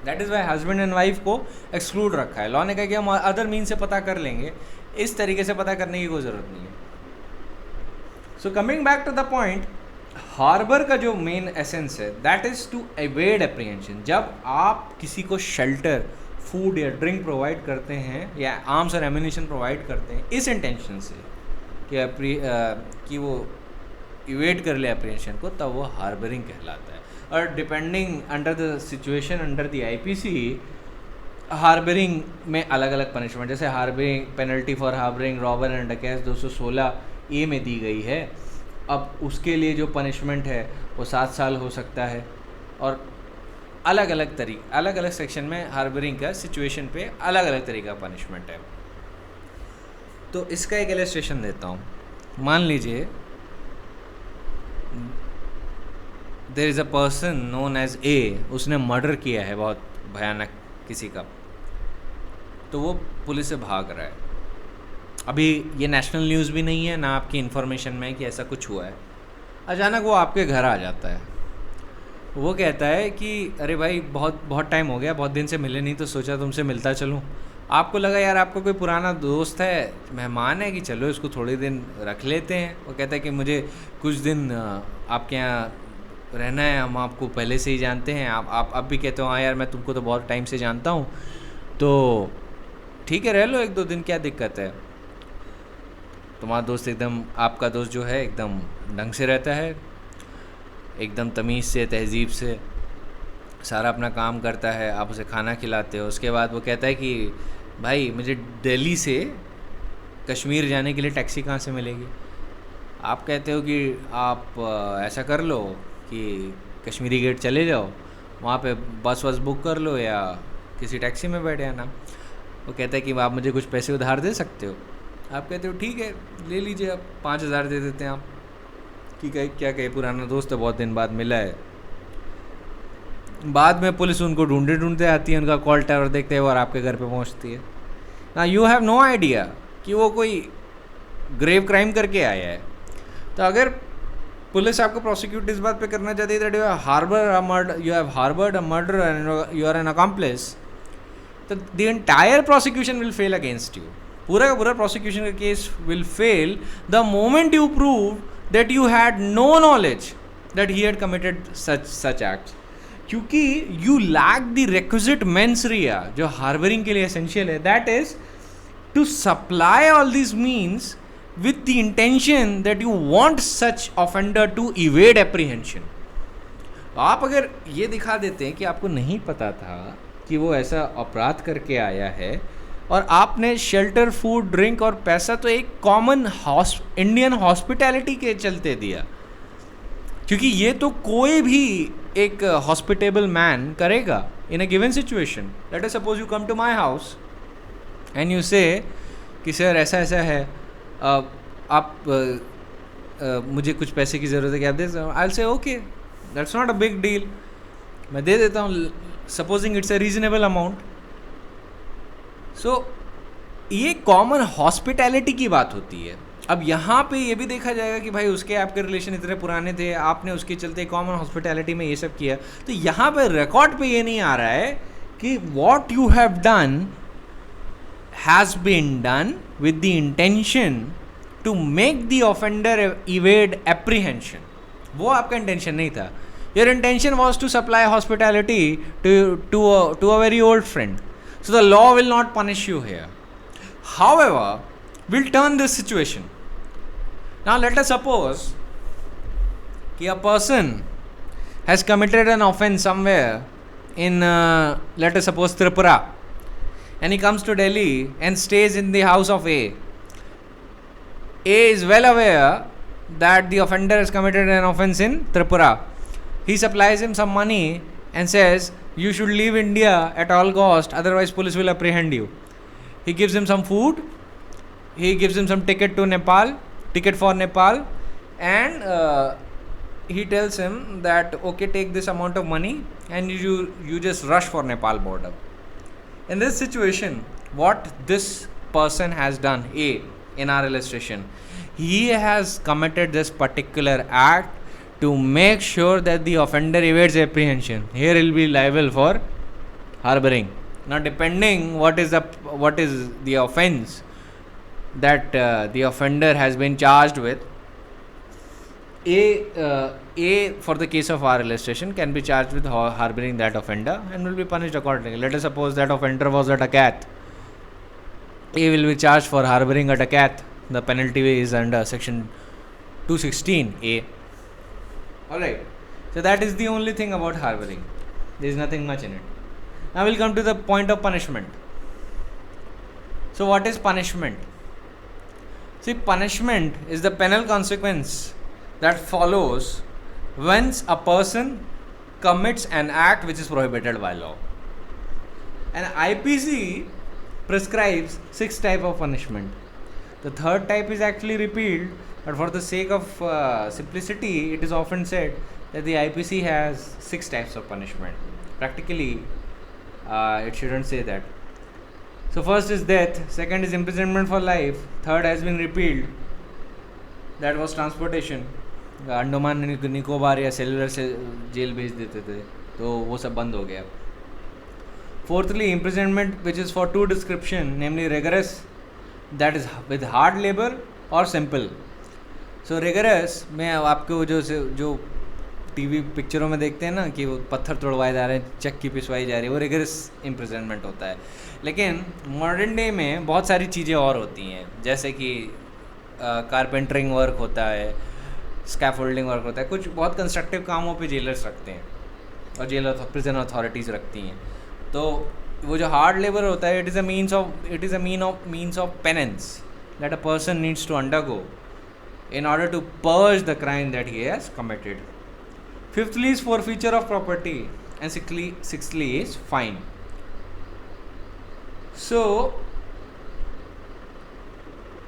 That is why husband and wife को exclude रखा है. Law ने कहा कि हम अदर मीन से पता कर लेंगे, इस तरीके से पता करने की कोई ज़रूरत नहीं है. So coming back to the point, harbour का जो मेन एसेंस है that is to evade apprehension. जब आप किसी को शेल्टर, फूड या ड्रिंक प्रोवाइड करते हैं या आर्म्स और एम्यूनिशन प्रोवाइड करते हैं इस इंटेंशन से कि वो इवेट कर ले एप्रीहेंशन को, तब वो हार्बरिंग कहलाता है. और depending under the situation under the IPC, harbouring में अलग अलग पनिशमेंट, जैसे harbouring penalty for harbouring robber and डकैत 216 ए में दी गई है। अब उसके लिए जो पनिशमेंट है वो 7 साल हो सकता है। और अलग अलग सेक्शन में हार्बरिंग का सिचुएशन पे अलग अलग तरीका का पनिशमेंट है। तो इसका एक इलस्ट्रेशन देता हूँ। मान लीजिए there is a person known as A, उसने मर्डर किया है बहुत भयानक किसी का, तो वो पुलिस से भाग रहा है। अभी ये नेशनल न्यूज़ भी नहीं है, ना आपकी इन्फॉर्मेशन में है कि ऐसा कुछ हुआ है। अचानक वो आपके घर आ जाता है, वो कहता है कि अरे भाई बहुत टाइम हो गया, बहुत दिन से मिले नहीं, तो सोचा तुमसे मिलता चलूँ। आपको लगा यार आपका कोई पुराना दोस्त है, मेहमान है, कि चलो इसको थोड़े दिन रख लेते हैं। वो कहता है कि मुझे कुछ दिन आपके यहाँ रहना है, हम आपको पहले से ही जानते हैं, आप भी कहते हो हाँ यार मैं तुमको तो बहुत टाइम से जानता हूँ, तो ठीक है रह लो 1-2 दिन, क्या दिक्कत है। तुम्हारा दोस्त एकदम, आपका दोस्त जो है एकदम ढंग से रहता है, एकदम तमीज़ से तहज़ीब से सारा अपना काम करता है, आप उसे खाना खिलाते हो। उसके बाद वो कहता है कि भाई मुझे दिल्ली से कश्मीर जाने के लिए टैक्सी कहाँ से मिलेगी। आप कहते हो कि आप ऐसा कर लो कि कश्मीरी गेट चले जाओ, वहाँ पे बस बुक कर लो या किसी टैक्सी में बैठ जाना। वो कहता है कि आप मुझे कुछ पैसे उधार दे सकते हो। आप कहते हो ठीक है ले लीजिए, आप 5,000 दे देते हैं आप, कि क्या कहे पुराना दोस्त है, बहुत दिन बाद मिला है। बाद में पुलिस उनको ढूंढते आती है, उनका कॉल टावर देखते हैं और आपके घर पे पहुंचती है ना। यू हैव नो आइडिया कि वो कोई ग्रेव क्राइम करके आया है। तो अगर पुलिस आपको प्रोसिक्यूट इस बात पे करना चाहती है that you have harboured a murder and you are an accomplice, तो the entire prosecution will fail against you. पूरा का पूरा प्रोसिक्यूशन का case will fail the moment you prove that you had no knowledge that he had committed such acts, क्योंकि you lack the requisite mens rea जो harbouring के लिए essential है, that is to supply all this means with the intention that you want such offender to evade apprehension। आप अगर ये दिखा देते हैं कि आपको नहीं पता था कि वो ऐसा अपराध करके आया है, और आपने शेल्टर, फूड, ड्रिंक और पैसा तो एक कॉमन इंडियन हॉस्पिटैलिटी के चलते दिया, क्योंकि ये तो कोई भी एक हॉस्पिटेबल मैन करेगा in a given situation. Let us suppose you come to my house and you say कि सर ऐसा ऐसा है, आप मुझे कुछ पैसे की ज़रूरत है, क्या आप दे सकते हो। I will say okay that's not a big deal, मैं दे देता हूँ, supposing it's a reasonable amount. So ये कॉमन हॉस्पिटैलिटी की बात होती है। अब यहाँ पे ये भी देखा जाएगा कि भाई उसके आपके रिलेशन इतने पुराने थे, आपने उसके चलते कॉमन हॉस्पिटैलिटी में ये सब किया, तो यहाँ पे रिकॉर्ड पे ये नहीं आ रहा है कि what you have done has been done with the intention to make the offender evade apprehension। वो आपका इंटेंशन नहीं था। Your intention was to supply hospitality to a very old friend, so the law will not punish you here। However, we'll turn this situation। Now let us suppose कि a person has committed an offense somewhere in let us suppose Tripura, and he comes to Delhi and stays in the house of A. A is well aware that the offender has committed an offense in Tripura. He supplies him some money and says, you should leave India at all cost, otherwise police will apprehend you. He gives him some food, he gives him some ticket for Nepal, and he tells him that okay, take this amount of money and you just rush for Nepal border. In this situation, what this person has done, A, in our illustration, he has committed this particular act to make sure that the offender evades apprehension. Here he will be liable for harboring. Now, depending what is the offense that the offender has been charged with, A for the case of our illustration can be charged with harboring that offender and will be punished accordingly. Let us suppose that offender was a dacoit. A will be charged for harboring a dacoit. The penalty is under section 216A. Alright, so that is the only thing about harboring. There is nothing much in it. Now we'll come to the point of punishment. So what is punishment? See, punishment is the penal consequence that follows once a person commits an act which is prohibited by law. And IPC prescribes 6 types of punishment. The third type is actually repealed, but for the sake of simplicity, it is often said that the IPC has 6 types of punishment. Practically, it shouldn't say that. So first is death, second is imprisonment for life, third has been repealed, that was transportation. Andaman Nicobar या cellular से jail भेज देते थे, तो वो सब बंद हो गया. Fourthly, imprisonment which is for 2 description, namely rigorous, that is with hard labor or simple. So rigorous में आपको जो टीवी पिक्चरों में देखते हैं ना कि वो पत्थर तोड़वाए जा रहे हैं, चक्की पिसवाई जा रही है, वो रिगरस इम्प्रिजनमेंट होता है. लेकिन मॉडर्न डे में बहुत सारी चीज़ें और होती हैं, जैसे कि कारपेंटरिंग वर्क होता है, स्कैफोल्डिंग वर्क होता है, कुछ बहुत कंस्ट्रक्टिव कामों पे जेलर्स रखते हैं और प्रिजन अथॉरिटीज़ रखती हैं. तो वो जो हार्ड लेबर होता है, it is a means of penance that a person needs to undergo in order to purge the crime that he has committed. Fifthly is forfeiture of property, and sixthly is fine. So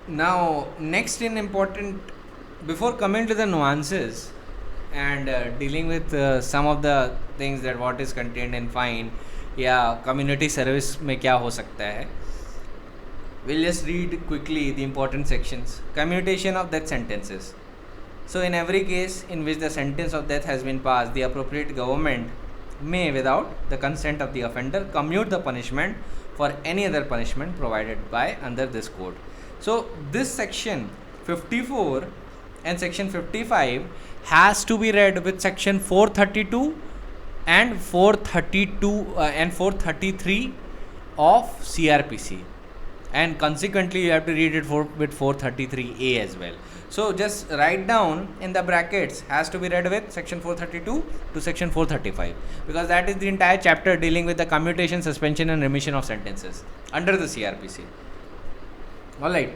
now next in important, before coming to the nuances and dealing with some of the things that what is contained in fine या community service में क्या हो सकता है, we'll just read quickly the important sections. Commutation of death sentences. So in every case in which the sentence of death has been passed, the appropriate government may, without the consent of the offender, commute the punishment for any other punishment provided by under this code. So this section 54 and section 55 has to be read with section 432 and 433 of CRPC. And consequently you have to read it with 433A as well. So just write down in the brackets, has to be read with section 432 to section 435, because that is the entire chapter dealing with the commutation, suspension and remission of sentences under the CRPC. Alright.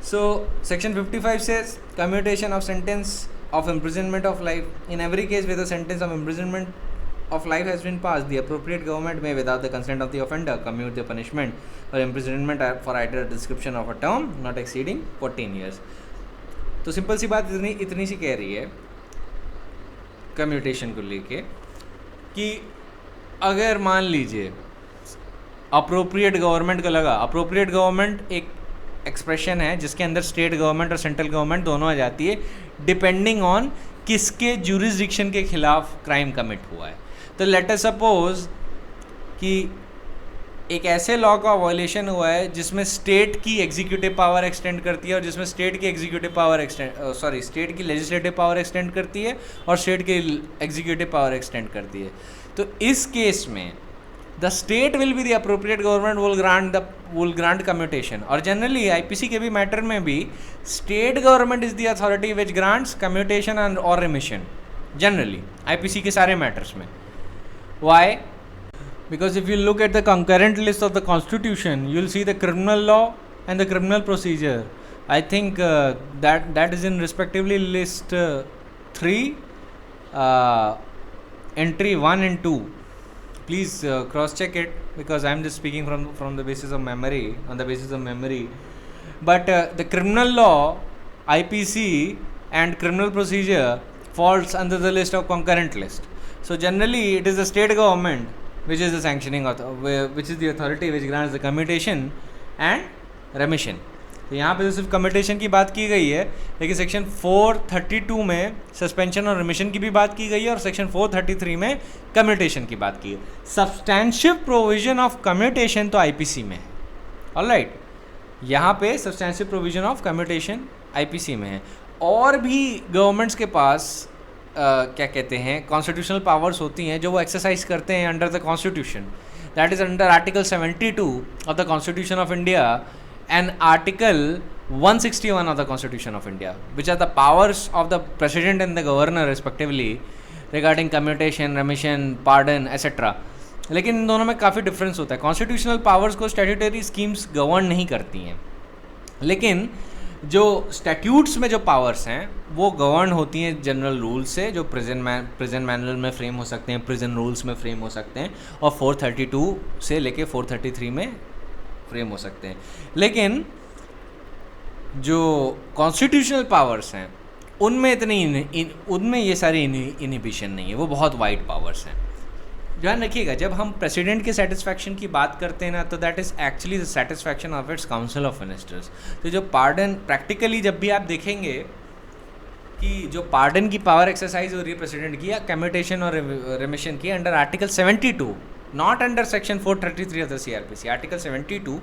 So section 55 says commutation of sentence of imprisonment of life. In every case where the sentence of imprisonment of life has been passed, the appropriate government may, without the consent of the offender, commute the punishment or imprisonment for either a description of a term not exceeding 14 years. तो simple सी बात इतनी सी कह रही है commutation को लेके कि अगर मान लीजिए अप्रोप्रिएट गवर्नमेंट को लगा, अप्रोप्रिएट गवर्नमेंट एक एक्सप्रेशन है जिसके अंदर स्टेट गवर्नमेंट और सेंट्रल गवर्नमेंट दोनों आ जाती है, डिपेंडिंग ऑन किसके जुरिसडिक्शन के खिलाफ क्राइम कमिट हुआ है. तो लेट अस सपोज कि एक ऐसे लॉ का वायलेशन हुआ है जिसमें स्टेट की एग्जीक्यूटिव पावर एक्सटेंड करती है और जिसमें स्टेट की लेजिस्लेटिव पावर एक्सटेंड करती है और स्टेट की एग्जीक्यूटिव पावर एक्सटेंड करती है. तो इस केस में the state will be the appropriate government will grant commutation. और जनरली आईपीसी के भी मैटर में भी state government is the authority which grants commutation and और रिमिशन जनरली आईपीसी के सारे मैटर्स में. Why? Because if you look at the concurrent list of the constitution, you will see the criminal law and the criminal procedure. I think that is in respectively list 3, entry 1 and 2. Please cross check it, because I am just speaking from the basis of memory, on the basis of memory. But the criminal law, IPC and criminal procedure falls under the list of concurrent list. So generally it is the state government which is the sanctioning which is the authority which grants the commutation and remission. तो यहाँ पे तो सिर्फ commutation की बात की गई है, लेकिन सेक्शन 432 में सस्पेंशन और रिमिशन की भी बात की गई है और सेक्शन 433 में कम्यूटेशन की बात की है. सब्सटैंशिव प्रोविजन ऑफ कम्यूटेशन तो आईपीसी में है. ऑलराइट, यहाँ पे सब्सटैंशिव प्रोविजन ऑफ कम्यूटेशन आईपीसी में है. और भी गवर्नमेंट्स के पास क्या कहते हैं कॉन्स्टिट्यूशनल पावर्स होती हैं जो वो एक्सरसाइज करते हैं under the constitution. That is under article 72 of the constitution of India and article 161 of the constitution of India, which are the powers of the president and the governor respectively regarding commutation, remission, pardon, etc. लेकिन इन दोनों में काफ़ी difference होता है। Constitutional powers को statutory schemes govern नहीं करती हैं, लेकिन जो स्टैट्यूट्स में जो पावर्स हैं वो गवर्न होती हैं जनरल रूल्स से, जो प्रेजेंट मैनुअल में फ्रेम हो सकते हैं, प्रिजन रूल्स में फ्रेम हो सकते हैं, और 432 से लेके 433 में फ्रेम हो सकते हैं। लेकिन जो कॉन्स्टिट्यूशनल पावर्स हैं उनमें उनमें ये सारी इनहिबिशन नहीं है, वो बहुत वाइड पावर्स हैं। ध्यान रखिएगा, जब हम प्रेसिडेंट के सेटिस्फैक्शन की बात करते हैं ना, तो that is actually the satisfaction of its council of ministers. तो जो पार्डन प्रैक्टिकली जब भी आप देखेंगे कि जो पार्डन की पावर एक्सरसाइज हो रही है प्रेसिडेंट की, या कम्यूटेशन और रिमिशन की, under article 72, not under section 433 of the CRPC, article 72,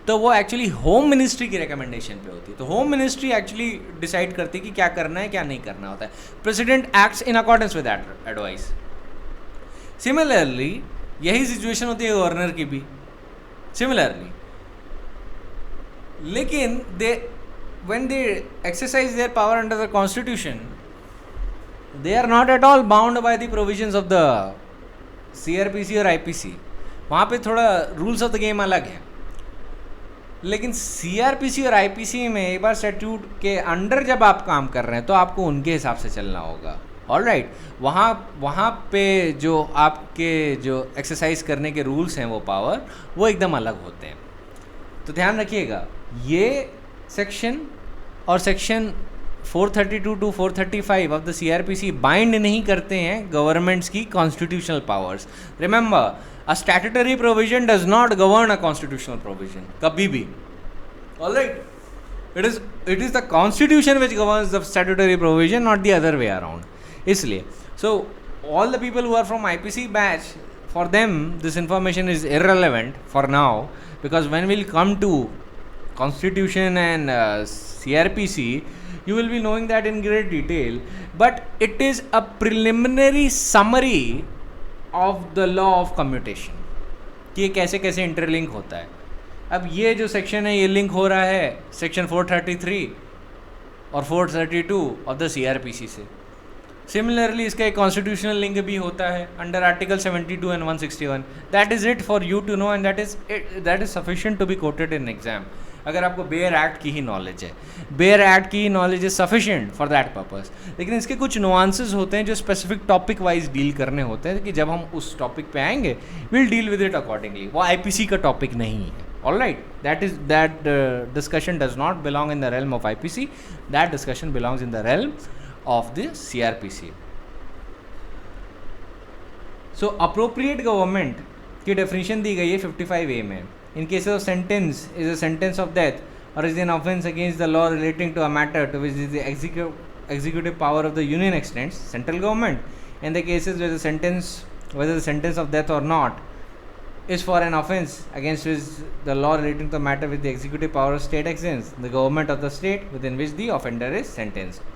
तो वो एक्चुअली होम मिनिस्ट्री की रिकमेंडेशन पे होती है। तो होम मिनिस्ट्री एक्चुअली डिसाइड करती है कि क्या करना है क्या नहीं करना होता है। President acts in accordance with that advice. Similarly यही सिचुएशन होती है गवर्नर की भी सिमिलरली, लेकिन when they exercise their power under the constitution, they are not at all bound by the provisions of the CRPC और IPC। वहाँ पे थोड़ा रूल्स ऑफ द गेम अलग है। लेकिन CRPC और IPC में एक बार स्टैट्यूट के अंडर जब आप काम कर रहे हैं तो आपको उनके हिसाब से चलना होगा। ऑलराइट, वहाँ पे जो आपके जो एक्सरसाइज करने के रूल्स हैं, वो पावर, वो एकदम अलग होते हैं। तो ध्यान रखिएगा, ये सेक्शन और section 432 to 435 of the CRPC bind नहीं करते हैं गवर्नमेंट्स की constitutional powers. Remember, a statutory provision does not govern a constitutional provision, कभी भी। Alright, it is the Constitution which governs the statutory provision, not the other way around. इसलिए so all the people who are from IPC batch, for them this information is irrelevant for now, because when will come to Constitution and CRPC, you will be knowing that in great detail, but it is a preliminary summary of the law of commutation कि ये कैसे कैसे interlink होता है। अब ये जो section है ये लिंक हो रहा है सेक्शन 433 और 432 ऑफ द CRPC से। सिमिलरली इसका एक कॉन्स्टिट्यूशनल लिंक भी होता है under article 72 and 161। That is it for you to know, and that is sufficient to be quoted in exam. अगर आपको बेयर एक्ट की ही नॉलेज है, बेयर एक्ट की ही knowledge is sufficient for that purpose. लेकिन इसके कुछ नुआंसेस होते हैं जो स्पेसिफिक टॉपिक वाइज डील करने होते हैं, कि जब हम उस टॉपिक पे आएंगे will deal with it accordingly. वो IPC का टॉपिक नहीं है। Alright, that discussion does not belong in the realm of IPC, that discussion belongs in the realm of the CRPC। So appropriate government की definition दी गई है 55A में। In case of sentence is a sentence of death or is an offence against the law relating to a matter to which the executive power of the union extends, central government. In the cases where whether the sentence of death or not is for an offence against which the law relating to the matter with the executive power of state extends, the government of the state within which the offender is sentenced।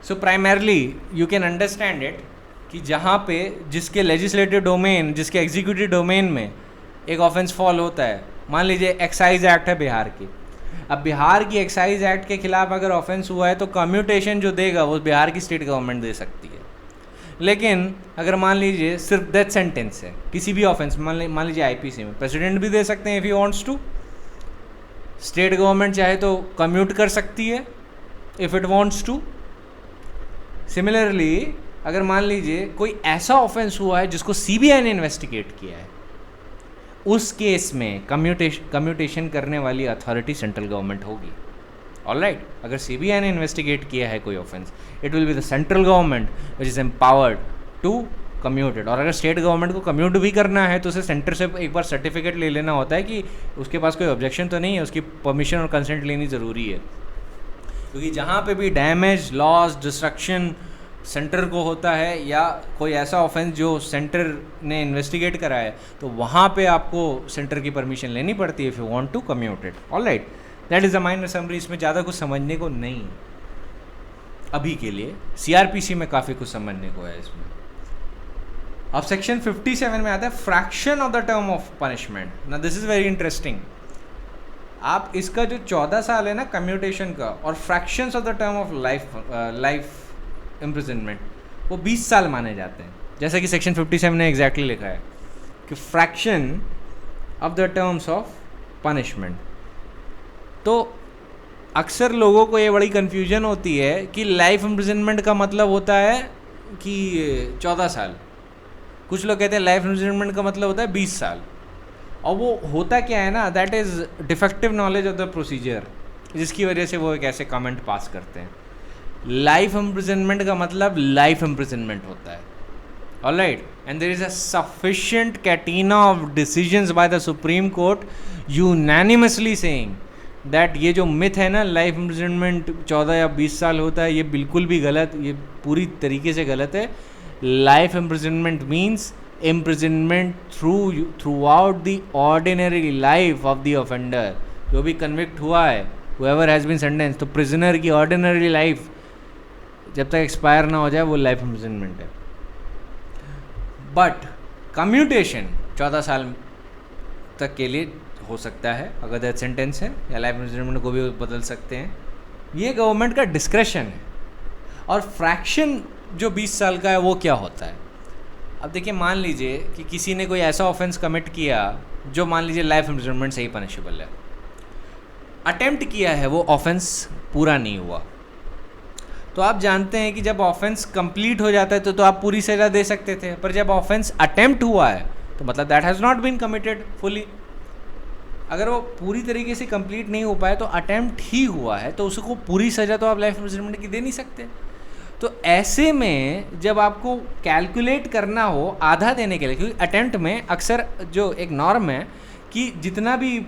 So primarily you can understand it कि जहाँ पे जिसके legislative domain, जिसके executive domain में एक offence fall होता है, मान लीजिए एक्साइज एक्ट है बिहार की। अब बिहार की एक्साइज एक्ट के खिलाफ अगर ऑफेंस हुआ है तो कम्यूटेशन जो देगा वो बिहार की स्टेट गवर्नमेंट दे सकती है। लेकिन अगर मान लीजिए सिर्फ डेथ सेंटेंस है किसी भी ऑफेंस, मान लीजिए IPC में, प्रेसिडेंट भी दे सकते हैं if he wants to. State government चाहे तो कम्यूट कर सकती है if it wants to. Similarly अगर मान लीजिए कोई ऐसा ऑफेंस हुआ है जिसको CBI ने इन्वेस्टिगेट किया है, उस केस में कम्यूटेशन करने वाली अथॉरिटी सेंट्रल गवर्नमेंट होगी। ऑलराइट, अगर CBI ने इन्वेस्टिगेट किया है कोई offence, it will be the central government which is empowered to commute it. और अगर स्टेट गवर्नमेंट को कम्यूट भी करना है तो उसे सेंटर से एक बार सर्टिफिकेट ले लेना होता है कि उसके पास कोई ऑब्जेक्शन तो नहीं है, उसकी परमिशन और कंसेंट लेनी ज़रूरी है। क्योंकि जहाँ पे भी डैमेज, लॉस, डिस्ट्रक्शन सेंटर को होता है या कोई ऐसा ऑफेंस जो सेंटर ने इन्वेस्टिगेट करा है, तो वहाँ पे आपको सेंटर की परमिशन लेनी पड़ती है if you want to commute it. Alright, that is the minor summary. इसमें ज़्यादा कुछ समझने को नहीं अभी के लिए। CRPC में काफ़ी कुछ समझने को है इसमें। अब सेक्शन 57 में आता है fraction of the term of punishment. ना दिस इज़ वेरी इंटरेस्टिंग। आप इसका जो 14 साल है ना कम्यूटेशन का, और fractions of the term of life imprisonment, वो 20 साल माने जाते हैं। जैसा कि सेक्शन 57 ने एग्जैक्टली लिखा है कि fraction of the terms of punishment. तो अक्सर लोगों को ये बड़ी कन्फ्यूजन होती है कि लाइफ इम्प्रिजनमेंट का मतलब होता है कि 14 साल, कुछ लोग कहते हैं लाइफ इम्प्रिजनमेंट का मतलब होता है 20 साल। और वो होता क्या है ना, that is defective knowledge of the procedure, जिसकी वजह से वो एक ऐसे कमेंट पास करते हैं। लाइफ इम्प्रिजनमेंट का मतलब लाइफ इम्प्रिजनमेंट होता है, alright, and there is a sufficient catena of decisions by the Supreme Court unanimously saying that ये जो मिथ है ना लाइफ इम्प्रिजनमेंट 14 या 20 साल होता है, ये बिल्कुल भी गलत, ये पूरी तरीके से गलत है। Life imprisonment means imprisonment throughout the ordinary life of the offender। जो भी कन्विक्ट हुआ है, whoever has been sentenced, तो prisoner की ordinary life जब तक एक्सपायर ना हो जाए वो लाइफ इम्प्रिजनमेंट है। बट कम्यूटेशन 14 साल तक के लिए हो सकता है अगर डेथ सेंटेंस है, या लाइफ इम्प्रिजनमेंट को भी बदल सकते हैं, ये गवर्नमेंट का डिस्क्रेशन है। और फ्रैक्शन जो 20 साल का है वो क्या होता है? अब देखिए, मान लीजिए कि किसी ने कोई ऐसा ऑफेंस कमिट किया जो मान लीजिए लाइफ इम्प्रिजनमेंट से ही पनिशेबल है, अटेम्प्ट किया है, वो ऑफेंस पूरा नहीं हुआ, तो आप जानते हैं कि जब ऑफेंस कंप्लीट हो जाता है तो आप पूरी सज़ा दे सकते थे, पर जब ऑफेंस अटेम्प्ट हुआ है तो मतलब that has not been committed fully. अगर वो पूरी तरीके से कंप्लीट नहीं हो पाया तो अटेम्प्ट ही हुआ है, तो उसको पूरी सज़ा तो आप लाइफ इम्प्रिजनमेंट की दे नहीं सकते। तो ऐसे में जब आपको कैलकुलेट करना हो आधा देने के लिए, क्योंकि अटेम्प्ट में अक्सर जो एक नॉर्म है कि जितना भी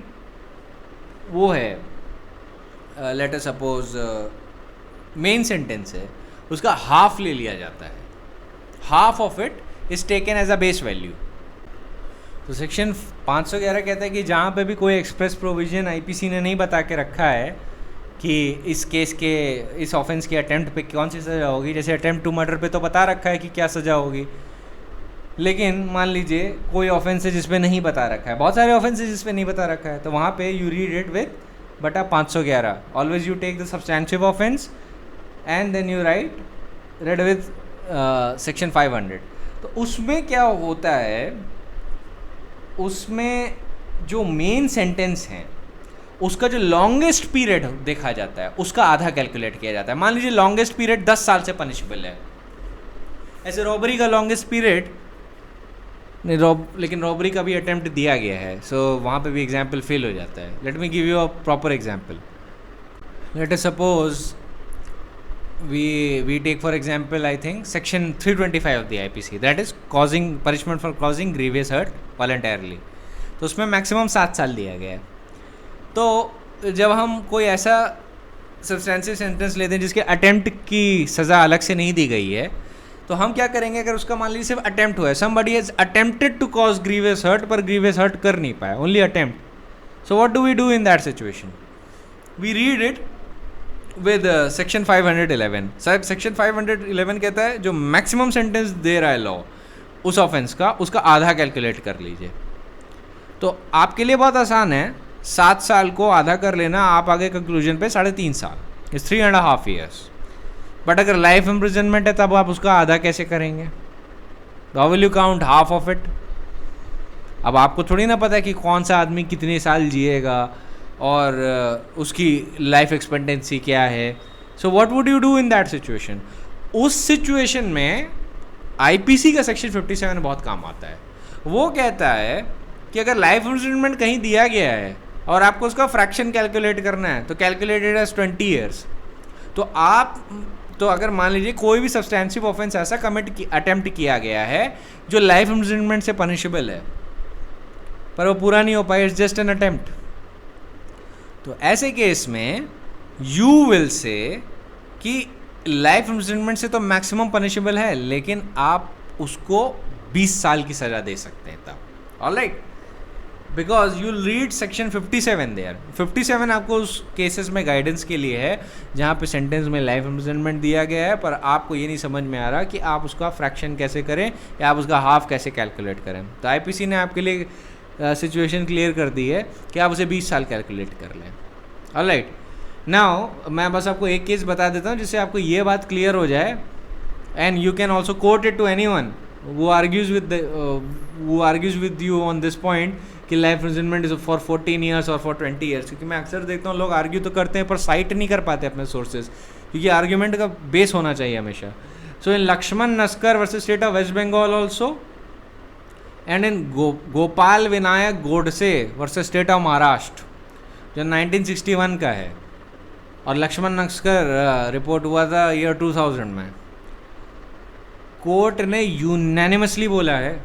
वो है let us suppose main sentence है, उसका हाफ ले लिया जाता है, half of it is taken as a base value. तो सेक्शन 511 कहता है कि जहाँ पे भी कोई एक्सप्रेस प्रोविजन आईपीसी ने नहीं बता के रखा है कि इस केस के, इस ऑफेंस के अटेम्प्ट पे कौन सी सज़ा होगी, जैसे अटेम्प्ट टू मर्डर पे तो बता रखा है कि क्या सज़ा होगी, लेकिन मान लीजिए कोई ऑफेंस है जिस पे नहीं बता रखा है, बहुत सारे ऑफेंस है जिस पे नहीं बता रखा है, तो वहाँ पे यू रीड इट विद बटा 511। Always you take the substantive offence and then you read with section 500। तो उसमें क्या होता है, उसमें जो मेन सेंटेंस है उसका जो लॉन्गेस्ट पीरियड देखा जाता है उसका आधा कैलकुलेट किया जाता है। मान लीजिए लॉन्गेस्ट पीरियड 10 साल से पनिशेबल है, ऐसे रॉबरी का लॉन्गेस्ट पीरियड नहीं, लेकिन रॉबरी का भी अटेम्प्ट दिया गया है, सो वहाँ पे भी एग्जाम्पल फेल हो जाता है। Let me give you a proper example. Late us suppose we take for example I think section 325 of the IPC, that is causing punishment for causing grievous hurt voluntarily। तो उसमें maximum 7 साल दिया गया है। तो जब हम कोई ऐसा सब्सटेंशियल सेंटेंस लेते हैं जिसके अटेम्प्ट की सज़ा अलग से नहीं दी गई है, तो हम क्या करेंगे, अगर उसका मान लीजिए सिर्फ अटेम्प्ट हुआ है, somebody has attempted to cause grievous hurt पर grievous hurt कर नहीं पाया, only attempt, so what do we do in that situation? We read it with section 511। साहब सेक्शन 511 कहता है जो मैक्सिमम सेंटेंस दे रहा है लॉ उस ऑफेंस का, उसका आधा कैलकुलेट कर लीजिए। तो आपके लिए बहुत आसान है, 7 साल को आधा कर लेना, आप आगे कंक्लूजन पे 3.5 साल, इस 3.5 years। बट अगर लाइफ इम्प्रिजनमेंट है तब आप उसका आधा कैसे करेंगे? How will you count half of it? अब आपको थोड़ी ना पता है कि कौन सा आदमी कितने साल जिएगा और उसकी लाइफ एक्सपेक्टेंसी क्या है। So what would you do in that situation? उस सिचुएशन में आईपीसी का सेक्शन 57 बहुत काम आता है। वो कहता है कि अगर लाइफ इम्प्रिजनमेंट कहीं दिया गया है और आपको उसका फ्रैक्शन कैलकुलेट करना है तो कैलकुलेटेड एज 20 years। तो अगर मान लीजिए कोई भी सब्सटेंसिव ऑफेंस ऐसा अटेम्प्ट किया गया है जो लाइफ इम्प्रिजनमेंट से पनिशेबल है पर वो पूरा नहीं हो पाया, इट्स जस्ट एन अटेम्प्ट, तो ऐसे केस में यू विल से कि लाइफ इम्प्रिजनमेंट से तो मैक्सिमम पनिशेबल है, लेकिन आप उसको 20 साल की सज़ा दे सकते हैं तब, alright, because you read section 57 there. 57 आपको उस केसेस में गाइडेंस के लिए है जहाँ पे सेंटेंस में लाइफ इम्प्रिजनमेंट दिया गया है पर आपको ये नहीं समझ में आ रहा कि आप उसका फ्रैक्शन कैसे करें या आप उसका हाफ कैसे कैलकुलेट करें। तो आईपीसी ने आपके लिए सिचुएशन क्लियर कर दी है कि आप उसे 20 साल कैलकुलेट कर लें, ऑलराइट। नाउ मैं बस आपको एक केस बता देता हूँ जिससे आपको ये बात क्लियर हो जाए, and you can also quote it to anyone who argues with you on this point कि life imprisonment is for 14 years और फॉर 20 ईयर्स, क्योंकि मैं अक्सर देखता हूँ लोग आर्ग्यू तो करते हैं पर साइट नहीं कर पाते अपने सोर्सेज, क्योंकि आर्ग्यूमेंट का बेस होना चाहिए हमेशा. So in Lakshman Naskar versus state of waste Bengal also, and in Gopal Vinayak Godse versus state of Maharashtra जो 1961 का है, और लक्ष्मण नस्कर रिपोर्ट हुआ था ईयर 2000 में. कोर्ट ने यूनैनिमसली बोला है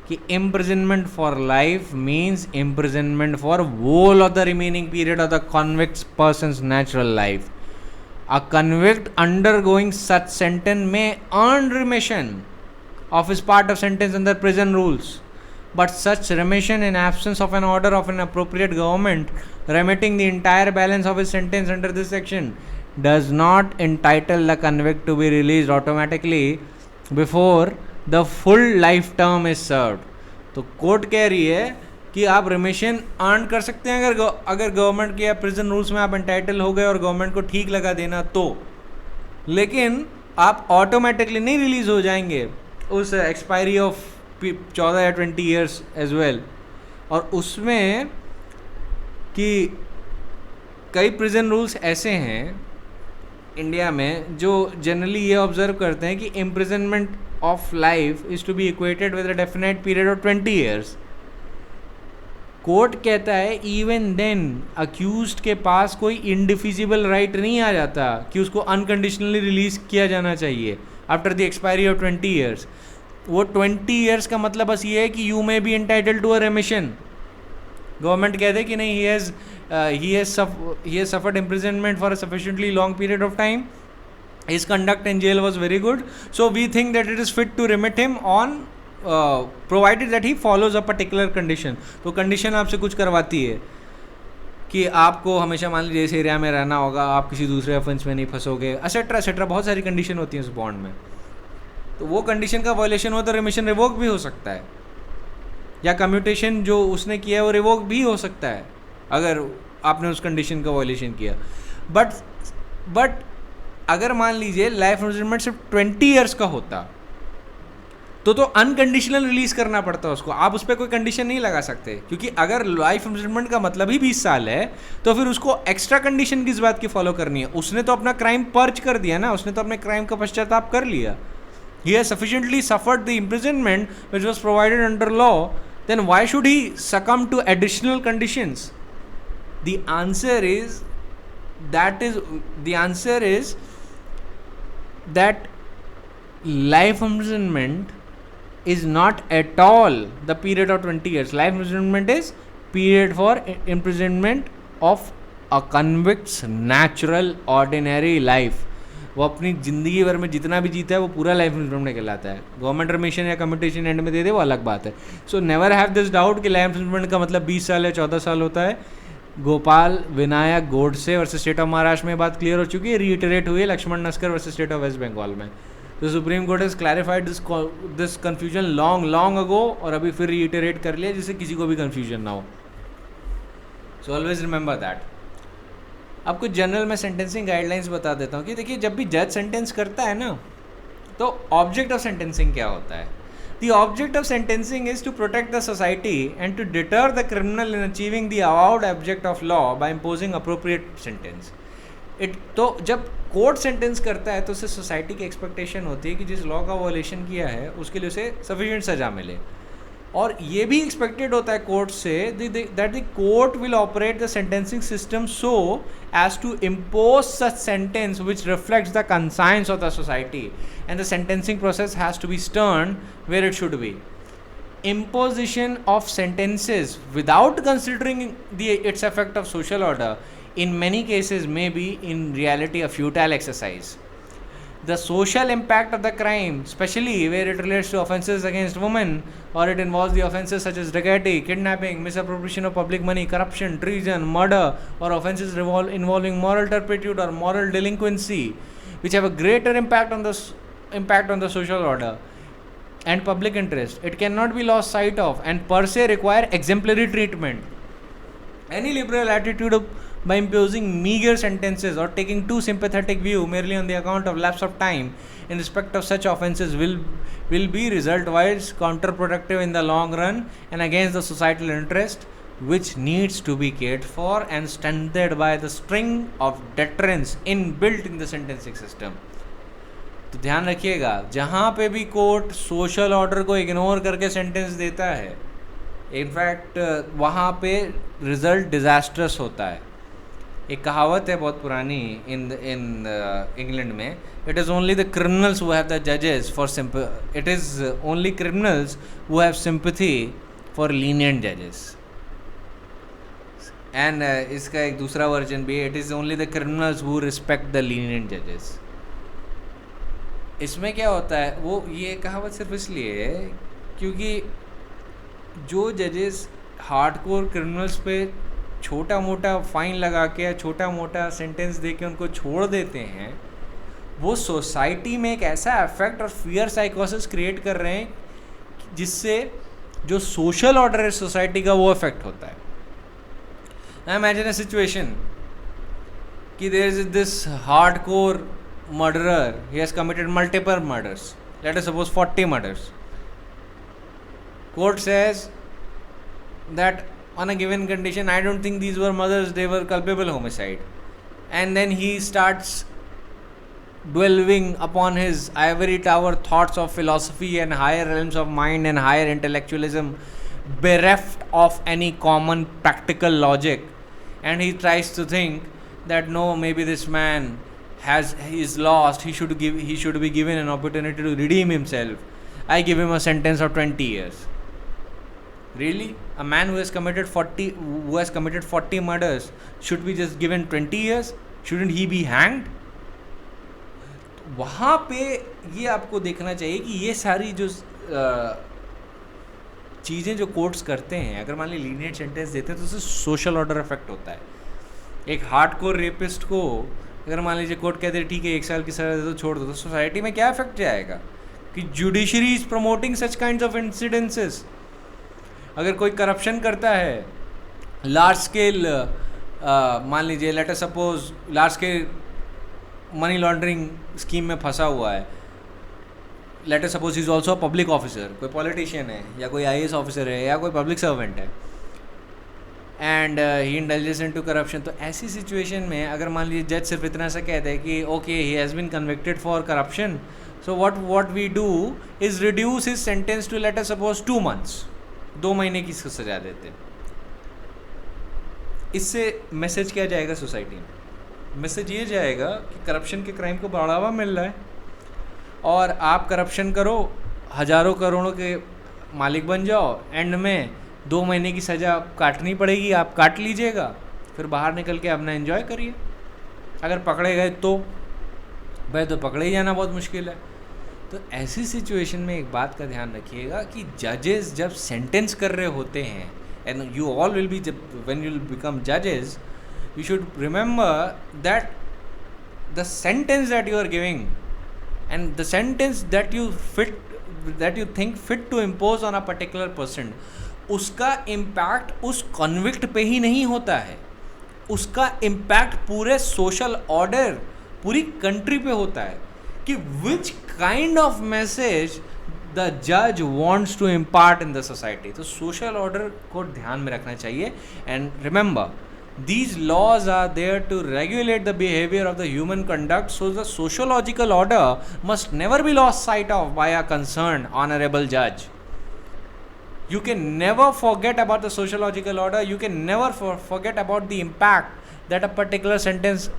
कि imprisonment for life means imprisonment for whole of the remaining period of the convict's person's natural life. A convict undergoing such sentence may earn remission of his part of sentence under prison rules, but such remission in absence of an order of an appropriate government remitting the entire balance of his sentence under this section does not entitle the convict to be released automatically before the full life term is served. तो court कह रही है कि आप remission earn कर सकते हैं अगर गवर्नमेंट के या प्रिजन रूल्स में आप एंटाइटल हो गए और गवर्नमेंट को ठीक लगा देना तो, लेकिन आप ऑटोमेटिकली नहीं रिलीज हो जाएंगे उस एक्सपायरी ऑफ 14 या 20 ईयर्स एज वेल. और उसमें कि कई प्रिजन रूल्स ऐसे हैं इंडिया में जो जनरली ये ऑब्जर्व करते हैं कि imprisonment of life is to be equated with a definite period of 20 years. Court कहता है इवन देन अक्यूज्ड के पास कोई इंडिफिजिबल राइट नहीं आ जाता कि उसको अनकंडीशनली रिलीज किया जाना चाहिए after the expiry of 20 years. वो 20 ईयर्स का मतलब बस ये है कि you may be entitled to a remission. Government कहते हैं कि नहीं, he has suffered imprisonment for a sufficiently long period of time, his conduct in jail was very good, so we think that it is fit to remit him on provided that he follows a particular condition. तो condition आपसे कुछ करवाती है कि आपको हमेशा मान लीजिए इस एरिया में रहना होगा, आप किसी दूसरे ऑफेंस में नहीं फंसोगे, एसेट्रा एसेट्रा, बहुत सारी कंडीशन होती हैं उस बॉन्ड में. तो वो कंडीशन का वायलेशन हो तो रिमिशन रिवोक भी हो सकता है, या कम्यूटेशन जो उसने किया है वो रिवोक भी हो सकता है अगर आपने उस कंडीशन का वायलेशन किया. बट अगर मान लीजिए लाइफ इम्प्रिजनमेंट सिर्फ 20 ईयर्स का होता तो अनकंडीशनल रिलीज करना पड़ता उसको. आप उस पर कोई कंडीशन नहीं लगा सकते, क्योंकि अगर लाइफ इम्प्रिजनमेंट का मतलब ही 20 साल है तो फिर उसको एक्स्ट्रा कंडीशन किस बात की फॉलो करनी है. उसने तो अपना क्राइम पर्च कर दिया ना, उसने तो अपने क्राइम का पश्चाताप कर लिया. He has sufficiently suffered the imprisonment which was provided under law, then why should he succumb to additional conditions? The answer is that life imprisonment is not at all the period of 20 years. Life imprisonment is period for imprisonment of a convict's natural ordinary life. वो अपनी ज़िंदगी भर में जितना भी जीता है वो पूरा लाइफ इम्प्रिजनमेंट कहलाता है. गवर्नमेंट रिमिशन या कम्यूटेशन एंड में दे दे वो अलग बात है. So never have this doubt कि लाइफ इम्प्रिजनमेंट का मतलब 20 साल या 14 साल होता है. Gopal Vinayak Godse versus state of Maharashtra में बात क्लियर हो चुकी है, रीइटरेट हुई है Laxman Naskar versus state of waste Bengal में. तो supreme court has clarified this confusion long ago, और अभी फिर रीइटरेट कर लिया जिससे किसी को भी कन्फ्यूजन ना हो. So always remember that. अब कुछ जनरल मैं सेंटेंसिंग गाइडलाइंस बता देता हूँ कि देखिए जब भी जज सेंटेंस करता है ना तो ऑब्जेक्ट ऑफ सेंटेंसिंग क्या होता है. The object of sentencing is to protect the society and to deter the criminal in achieving the avowed object of law by imposing appropriate sentence. तो जब कोर्ट सेंटेंस करता है तो उससे सोसाइटी की एक्सपेक्टेशन होती है कि जिस लॉ का वॉयलेशन किया है उसके लिए उसे सफिशिएंट सज़ा मिले, और ये भी एक्सपेक्टेड होता है कोर्ट से that the court will operate the sentencing system so as to impose such sentence which reflects the conscience of the society, and the sentencing process has to be stern where it should be. Imposition of sentences without considering its effect of social order in many cases may be in reality a futile exercise. The social impact of the crime, especially where it relates to offences against women or it involves the offences such as dacoity, kidnapping, misappropriation of public money, corruption, treason, murder, or offences involving moral turpitude or moral delinquency, which have a greater impact on the social order and public interest, it cannot be lost sight of and per se require exemplary treatment. Any liberal attitude by imposing meager sentences or taking too sympathetic view merely on the account of lapse of time in respect of such offences will be result-wise counterproductive in the long run and against the societal interest, which needs to be cared for and strengthened by the string of deterrence inbuilt in the sentencing system. तो ध्यान रखिएगा, जहाँ पे भी court social order को ignore करके sentence देता है, इनफैक्ट वहाँ पे रिजल्ट डिज़ास्ट्रस होता है. एक कहावत है बहुत पुरानी इन इंग्लैंड में, it is only the criminals who have the जजेस for it is only criminals who have sympathy for lenient जजेस. एंड इसका एक दूसरा वर्जन भी है, it is only the criminals who respect the lenient जजेस. इसमें क्या होता है, वो ये कहावत सिर्फ इसलिए है क्योंकि जो जजेस हार्डकोर क्रिमिनल्स पे छोटा मोटा फाइन लगा के या छोटा मोटा सेंटेंस दे के उनको छोड़ देते हैं, वो सोसाइटी में एक ऐसा इफेक्ट और फियर साइकोसिस क्रिएट कर रहे हैं जिससे जो सोशल ऑर्डर है सोसाइटी का वो इफेक्ट होता है. आई इमेजिन अ सिचुएशन कि there is this hardcore murderer, he has committed multiple murders, let us suppose 40 murders. Court says that on a given condition, I don't think these were murders, they were culpable homicide. And then he starts dwelling upon his ivory tower thoughts of philosophy and higher realms of mind and higher intellectualism, bereft of any common practical logic. And he tries to think that no, maybe this man is lost, he should be given an opportunity to redeem himself. I give him a sentence of 20 years. Really? A man who has committed 40 murders should be just given 20 years? Shouldn't he be hanged? वहाँ पे ये आपको देखना चाहिए कि ये सारी जो चीज़ें जो कोर्ट्स करते हैं, अगर मान ली लीनिएंट सेंटेंस देते हैं तो उससे सोशल ऑर्डर इफेक्ट होता है. एक हार्डकोर रेपिस्ट को अगर मान लीजिए कोर्ट कहते हैं ठीक है 1 साल की सज़ा दे दो, छोड़ दो, तो सोसाइटी में क्या इफेक्ट जाएगा कि judiciary is promoting such kinds of incidences. अगर कोई करप्शन करता है लार्ज स्केल, मान लीजिए late us suppose large scale money laundering scheme में फंसा हुआ है, let us suppose is also a public officer, कोई पॉलिटिशियन है या कोई IAS ऑफिसर है या कोई पब्लिक सर्वेंट है, and he indulges into corruption. तो ऐसी सिचुएशन में अगर मान लीजिए जज सिर्फ इतना सा कहता है कि okay he has been convicted for corruption, so what we do is reduce his sentence to let us suppose 2 months, 2 महीने की सजा देते हैं. इससे मैसेज क्या जाएगा सोसाइटी में? मैसेज ये जाएगा कि करप्शन के क्राइम को बढ़ावा मिल रहा है और आप करप्शन करो, हज़ारों करोड़ों के मालिक बन जाओ, एंड में 2 महीने की सज़ा काटनी पड़ेगी, आप काट लीजिएगा, फिर बाहर निकल के अपना एंजॉय करिए. अगर पकड़े गए तो भाई तो पकड़े ही जाना बहुत मुश्किल है. तो ऐसी सिचुएशन में एक बात का ध्यान रखिएगा कि जजेस जब सेंटेंस कर रहे होते हैं, and you all will be, when you will become जजेस, you should remember that the sentence that you are giving and the sentence that you think fit to impose on a particular person, उसका impact उस convict पे ही नहीं होता है, उसका impact पूरे social order, पूरी कंट्री पे होता है कि which kind of message the जज wants to impart in the society. तो सोशल ऑर्डर को ध्यान में रखना चाहिए. And remember, these laws are there to regulate the behavior of the human conduct, so the sociological order must never be lost sight of by a concerned honorable judge. You can never forget about the sociological order, you can never forget about the impact that a particular sentence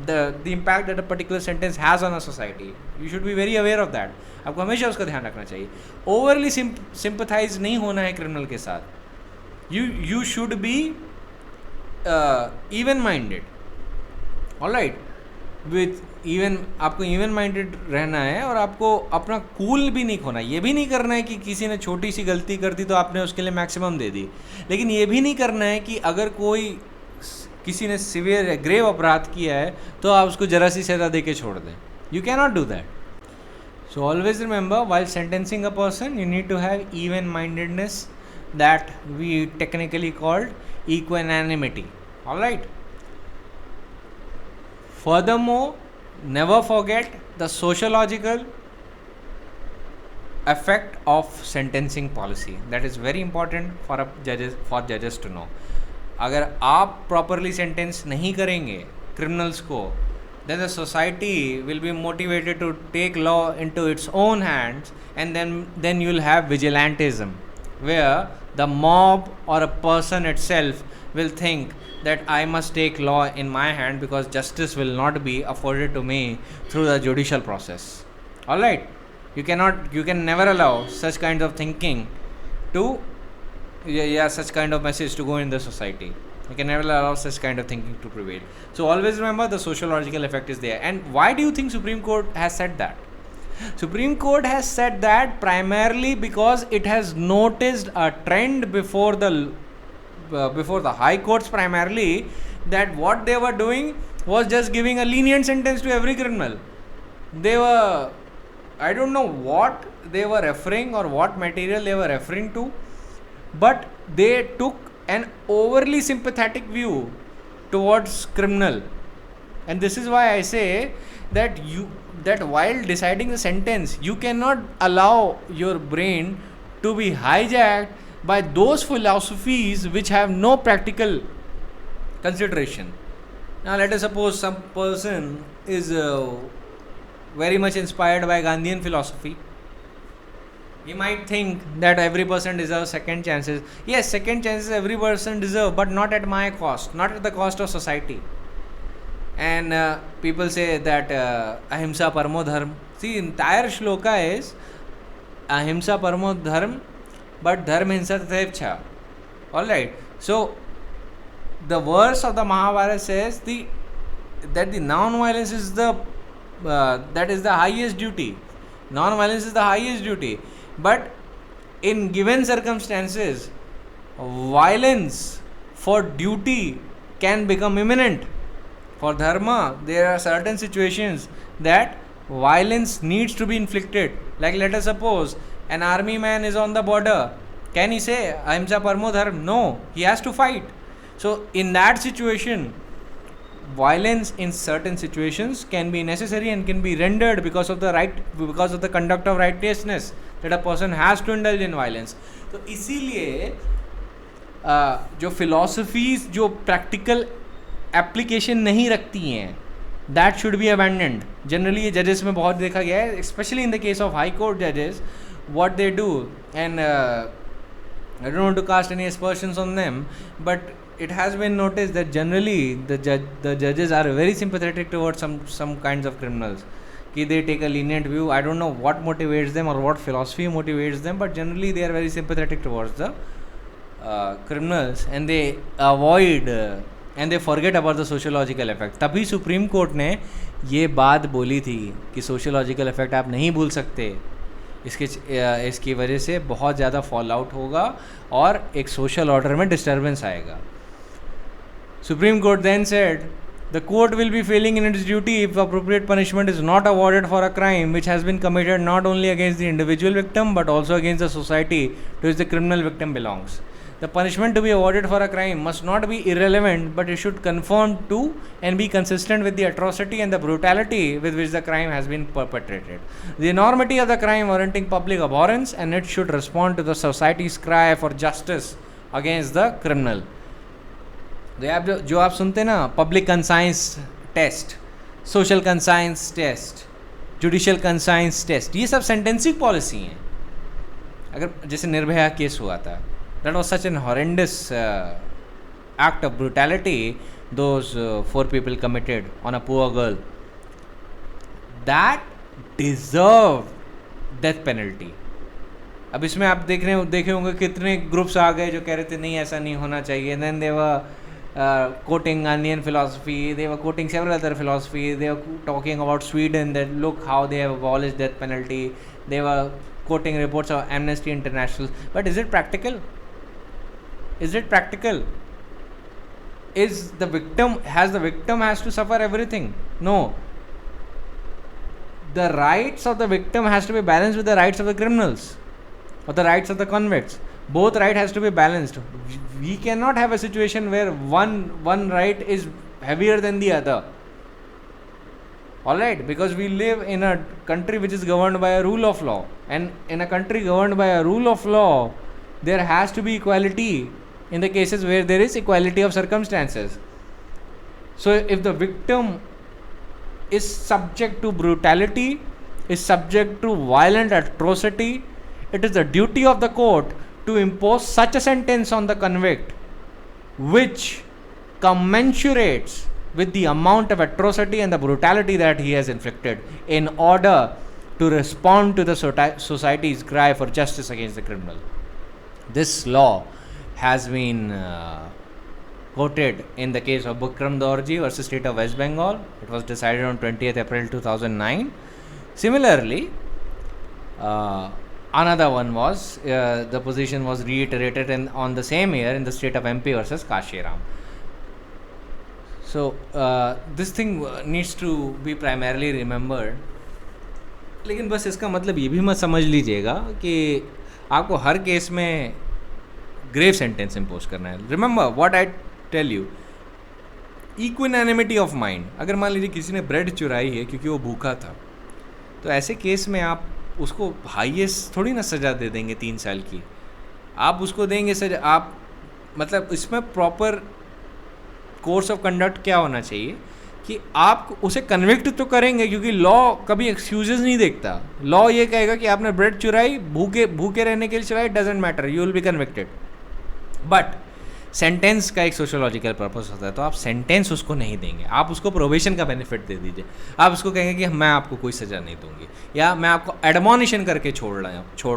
the impact that a particular sentence has on a society. You should be very aware of that. आपको हमेशा उसका ध्यान रखना चाहिए. Overly sympathize नहीं होना है criminal के साथ. You should be even minded, alright, with even आपको even minded रहना है और आपको अपना कूल भी नहीं खोना. ये भी नहीं करना है कि किसी ने छोटी सी गलती कर दी तो आपने उसके लिए मैक्सिमम दे दी, लेकिन ये भी नहीं करना है कि अगर किसी ने सिवियर या ग्रेव अपराध किया है तो आप उसको जरा सी सज़ा दे के छोड़ दें. You can not do that. So always remember, while sentencing a person, you need to have even mindedness, that we technically called equanimity. All right. Furthermore, never forget the sociological effect of sentencing policy. That is very important for judges to know. अगर आप properly sentence नहीं करेंगे criminals को, then the society will be motivated to take law into its own hands, and then you'll have vigilantism, where the mob or a person itself will think that I must take law in my hand because justice will not be afforded to me through the judicial process. All right, you can never allow such kind of thinking to such kind of message to go in the society. You can never allow such kind of thinking to prevail. So always remember the sociological effect is there. And why do you think Supreme Court has said that? Supreme Court has said that primarily because it has noticed a trend before the high courts, primarily, that what they were doing was just giving a lenient sentence to every criminal. They were, I don't know what they were referring or what material they were referring to, but they took an overly sympathetic view towards criminal. And this is why I say that while deciding the sentence, you cannot allow your brain to be hijacked by those philosophies which have no practical consideration. Now let us suppose some person is very much inspired by Gandhian philosophy. He might think that every person deserves second chances. Yes, second chances every person deserves, but not at my cost, not at the cost of society. And people say that ahimsa paramo dharma. See, entire shloka is ahimsa paramo dharma, but dharma hinsa tatevcha. Alright, so the verse of the Mahabharata says that the non-violence is the highest duty. Non-violence is the highest duty. But in given circumstances, violence for duty can become imminent. For dharma, there are certain situations that violence needs to be inflicted. Like let us suppose an army man is on the border. Can he say ahimsa paramo dharma? No, he has to fight. So in that situation, violence in certain situations can be necessary and can be rendered because of the conduct of righteousness, that a person has to indulge in violence. तो इसीलिए जो philosophies जो practical application नहीं रखती हैं, that should be abandoned. Generally ये judges में बहुत देखा गया है, especially in the case of high court judges, what they do, and I don't want to cast any aspersions on them, but it has been noticed that generally the judges are very sympathetic towards some kinds of criminals. They take a lenient view. I don't know what motivates them or what philosophy motivates them, but generally they are very sympathetic towards the criminals, and they avoid and they forget about the sociological effect. तभी supreme Court ने ये बात बोली थी कि sociological effect आप नहीं भूल सकते, इसकी वजह से बहुत ज़्यादा फॉल आउट होगा और एक सोशल ऑर्डर में डिस्टर्बेंस आएगा. Supreme Court then said, the court will be failing in its duty if appropriate punishment is not awarded for a crime which has been committed not only against the individual victim but also against the society to which the criminal victim belongs. The punishment to be awarded for a crime must not be irrelevant, but it should conform to and be consistent with the atrocity and the brutality with which the crime has been perpetrated. The enormity of the crime warranting public abhorrence, and it should respond to the society's cry for justice against the criminal. जो आप सुनते हैं ना, public conscience test, social conscience test, judicial conscience test, ये सब sentencing policy हैं. अगर जैसे निर्भया केस हुआ था, that was such an horrendous act of brutality those 4 people committed on a poor girl, that deserved death penalty. अब इसमें आप देखे होंगे कितने ग्रुप्स आ गए जो कह रहे थे नहीं ऐसा नहीं होना चाहिए. Then they were quoting Gandhian philosophy, they were quoting several other philosophies, they were talking about Sweden, that look how they have abolished death penalty, they were quoting reports of Amnesty International. But is it practical? Is it practical? Has the victim has to suffer everything? No. The rights of the victim has to be balanced with the rights of the criminals or the rights of the convicts. both right has to be balanced. We cannot have a situation where one right is heavier than the other. All right, because we live in a country which is governed by a rule of law, and in a country governed by a rule of law, there has to be equality in the cases where there is equality of circumstances. So if the victim is subject to brutality, is subject to violent atrocity, it is the duty of the court to impose such a sentence on the convict which commensurates with the amount of atrocity and the brutality that he has inflicted, in order to respond to the society's cry for justice against the criminal. This law has been quoted in the case of Bikram Dorji versus State of West Bengal. It was decided on 20th April 2009. Similarly, another one was, the position was reiterated on the same year in the state of MP versus Kashiram. So this thing needs to be primarily remembered. लेकिन बस इसका मतलब ये भी मत समझ लीजिएगा कि आपको हर केस में ग्रेव सेंटेंस इम्पोज करना है. Remember what I tell you, equanimity of mind. अगर मान लीजिए किसी ने ब्रेड चुराई है क्योंकि वो भूखा था, तो ऐसे केस में आप उसको हाईएस्ट थोड़ी ना सज़ा दे देंगे 3 साल की. आप उसको देंगे सज़ा, आप मतलब इसमें प्रॉपर कोर्स ऑफ कंडक्ट क्या होना चाहिए कि आप उसे कन्विक्ट तो करेंगे, क्योंकि लॉ कभी एक्सक्यूजेस नहीं देखता. लॉ ये कहेगा कि आपने ब्रेड चुराई, भूखे रहने के लिए चुराई, doesn't matter, you will B convicted. But sentence का एक सोशियोलॉजिकल पर्पस होता है, तो आप सेंटेंस उसको नहीं देंगे, आप उसको प्रोबेशन का बेनिफिट दे दीजिए. आप उसको कहेंगे कि मैं आपको कोई सज़ा नहीं दूंगी, या मैं आपको एडमोनिशन करके छोड़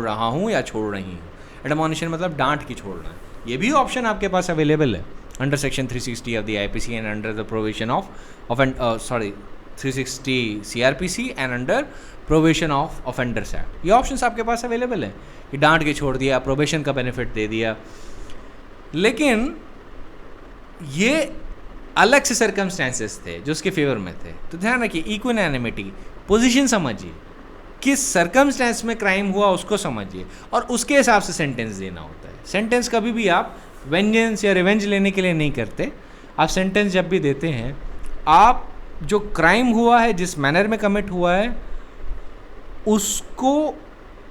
रहा हूँ या छोड़ रही हूँ. एडमोनिशन मतलब डांट की छोड़ना. ये भी ऑप्शन आपके पास अवेलेबल है under section 360 of the IPC and under the provision of 360 CRPC and under probation of offenders act. ये ऑप्शंस आपके पास अवेलेबल है कि डांट के छोड़ दिया, प्रोबेशन का बेनिफिट दे दिया. लेकिन ये अलग से सर्कमस्टेंसेस थे जो उसके फेवर में थे. तो ध्यान रखिए, इक्विनैनिमिटी, पोजीशन समझिए, किस सर्कमस्टेंस में क्राइम हुआ उसको समझिए, और उसके हिसाब से सेंटेंस देना होता है. सेंटेंस कभी भी आप वेंजेंस या रिवेंज लेने के लिए नहीं करते. आप सेंटेंस जब भी देते हैं, आप जो क्राइम हुआ है, जिस मैनर में कमिट हुआ है, उसको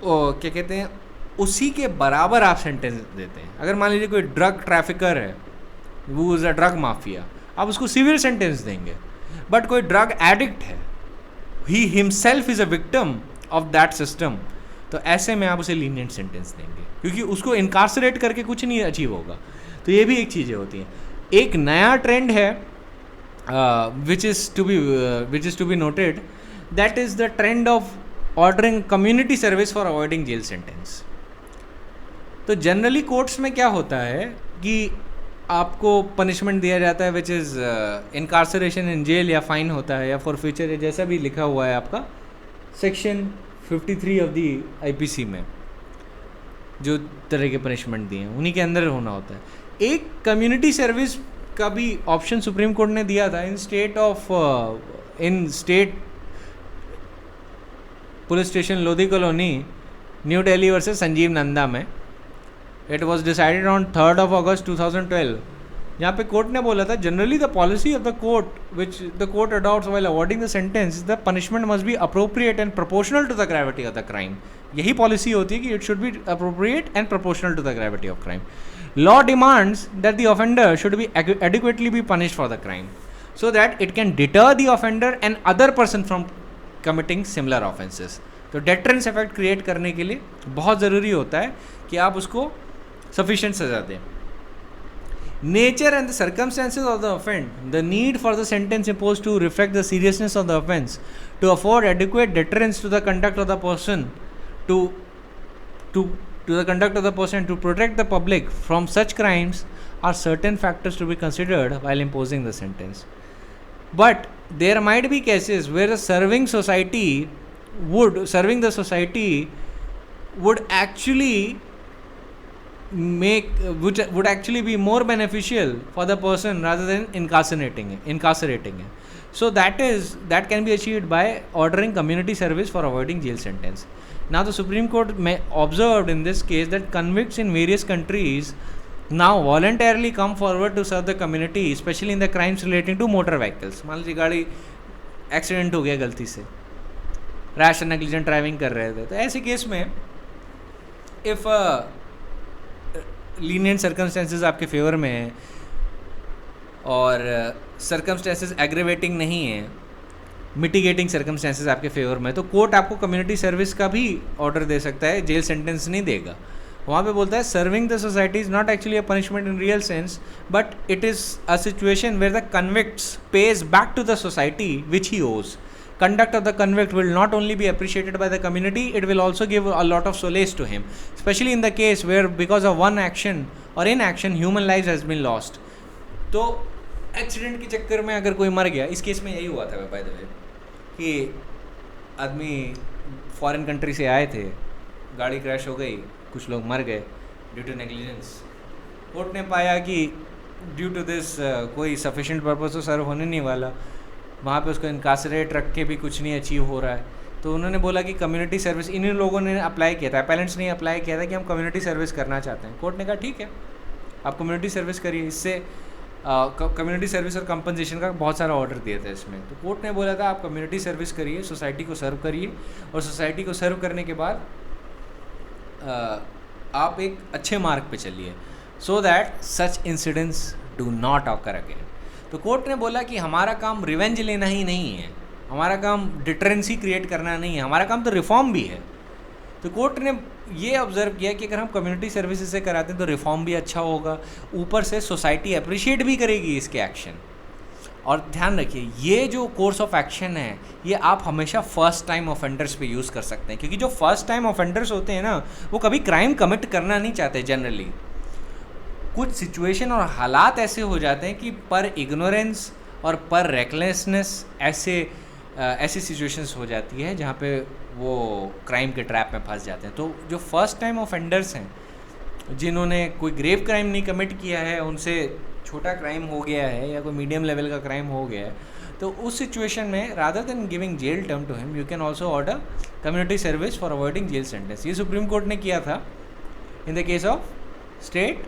क्या कहते हैं, उसी के बराबर आप सेंटेंस देते हैं. अगर मान लीजिए कोई ड्रग ट्रैफिकर है, वो इज़ अ ड्रग माफिया, आप उसको सिविल सेंटेंस देंगे. बट कोई ड्रग एडिक्ट है, he himself is a victim of that system, तो ऐसे में आप उसे लीनियंट सेंटेंस देंगे, क्योंकि उसको इनकार्सरेट करके कुछ नहीं अचीव होगा. तो ये भी एक चीज़ें होती हैं. एक नया ट्रेंड है which is to be noted, that is the trend of ordering community service for avoiding jail sentence. तो जनरली कोर्ट्स में क्या होता है कि आपको पनिशमेंट दिया जाता है which is incarceration in jail, या फाइन होता है, या फॉर फ्यूचर, या जैसा भी लिखा हुआ है आपका सेक्शन 53 ऑफ दी IPC में जो तरह के पनिशमेंट दिए हैं, उन्हीं के अंदर होना होता है. एक कम्युनिटी सर्विस का भी ऑप्शन सुप्रीम कोर्ट ने दिया था in state police station Lodhi colony, New Delhi versus Sanjeev Nanda में. It was decided on 3rd of August 2012. यहाँ पे कोर्ट ने बोला था, generally the policy of the court which the court adopts while avoiding the sentence, the punishment must be appropriate and proportional to the gravity of the crime. यही policy होती है कि it should be appropriate and proportional to the gravity of crime. Law demands that the offender should be adequately be punished for the crime so that it can deter the offender and other person from committing similar offenses. तो deterrence effect create करने के लिए बहुत ज़रूरी होता है कि आप उसको sufficient सजा दें. Nature and the circumstances of the offense, the need for the sentence imposed to reflect the seriousness of the offense, to afford adequate deterrence to the conduct of the person, to the conduct of the person, to protect the public from such crimes, are certain factors to be considered while imposing the sentence. But there might be cases where the serving the society would actually would actually be more beneficial for the person rather than incarcerating him. So that can be achieved by ordering community service for avoiding jail sentence. Now the Supreme Court observed in this case that convicts in various countries now voluntarily come forward to serve the community, especially in the crimes relating to motor vehicles. मान लीजिए गाड़ी accident हो गया गलती से, rash and negligent driving कर रहे थे, तो ऐसे केस में इफ़ लीनियंट सर्कमस्टेंसेस आपके फेवर में है और सर्कमस्टेंसेस एग्रेवेटिंग नहीं है, मिटिगेटिंग सर्कमस्टेंसेस आपके फेवर में, तो कोर्ट आपको कम्युनिटी सर्विस का भी ऑर्डर दे सकता है, जेल सेंटेंस नहीं देगा. वहाँ पे बोलता है serving the society is not actually a punishment in real sense, but it is a situation where the convicts pays back to the society which he owes. Conduct of the convict will not only be appreciated by the community, it will also give a lot of solace to him, especially in the case where because of one action or inaction human lives has been lost. तो accident के चक्कर में अगर कोई मर गया, इस case में यही हुआ था बाय द वे कि आदमी फॉरेन कंट्री से आए थे, गाड़ी क्रैश हो गई, कुछ लोग मर गए ड्यू टू नेग्लिजेंस. कोर्ट ने पाया कि ड्यू टू दिस कोई सफिशिएंट पर्पस तो सर्व होने नहीं वाला, वहाँ पे उसको इनकासरेट रख के भी कुछ नहीं अचीव हो रहा है, तो उन्होंने बोला कि कम्युनिटी सर्विस, इन्हीं लोगों ने अप्लाई किया था, अपेलेंट्स ने अप्लाई किया था कि हम कम्युनिटी सर्विस करना चाहते हैं. कोर्ट ने कहा ठीक है, आप कम्युनिटी सर्विस करिए. इससे कम्युनिटी सर्विस और कंपनसेशन का बहुत सारा ऑर्डर दिया था इसमें. तो कोर्ट ने बोला था आप कम्युनिटी सर्विस करिए, सोसाइटी को सर्व करिए, और सोसाइटी को सर्व करने के बाद आप एक अच्छे मार्ग पे चलिए, so that such incidents do not occur again. तो कोर्ट ने बोला कि हमारा काम रिवेंज लेना ही नहीं है, हमारा काम डिटरेंसी क्रिएट करना नहीं है, हमारा काम तो रिफॉर्म भी है. तो कोर्ट ने ये ऑब्जर्व किया कि अगर हम कम्युनिटी सर्विसेज से कराते हैं तो रिफॉर्म भी अच्छा होगा, ऊपर से सोसाइटी अप्रिशिएट भी करेगी इसके एक्शन. और ध्यान रखिए, ये जो कोर्स ऑफ एक्शन है ये आप हमेशा फर्स्ट टाइम ऑफेंडर्स पे यूज़ कर सकते हैं, क्योंकि जो फर्स्ट टाइम ऑफेंडर्स होते हैं ना, वो कभी क्राइम कमिट करना नहीं चाहते जनरली. कुछ सिचुएशन और हालात ऐसे हो जाते हैं कि पर इग्नोरेंस और पर रेकलेसनेस ऐसी सिचुएशंस हो जाती है जहाँ पे वो क्राइम के ट्रैप में फंस जाते हैं. तो जो फर्स्ट टाइम ऑफेंडर्स हैं, जिन्होंने कोई ग्रेव क्राइम नहीं कमिट किया है, उनसे छोटा क्राइम हो गया है या कोई मीडियम लेवल का क्राइम हो गया है, तो उस सिचुएशन में rather than giving jail term to him, you can also order community service for avoiding jail sentence. ये सुप्रीम कोर्ट ने किया था in the case of state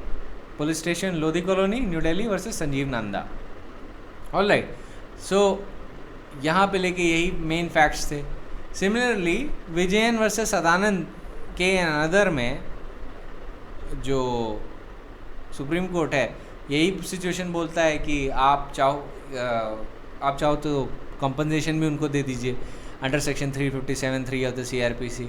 police station Lodhi colony New Delhi versus Sanjeev Nanda. Alright, so यहाँ पे लेके यही main facts थे. Similarly Vijayan versus Sadanand के अनदर में जो सुप्रीम कोर्ट है, यही सिचुएशन बोलता है कि आप चाहो तो कंपनसेशन भी उनको दे दीजिए under section 357(3) of the CRPC,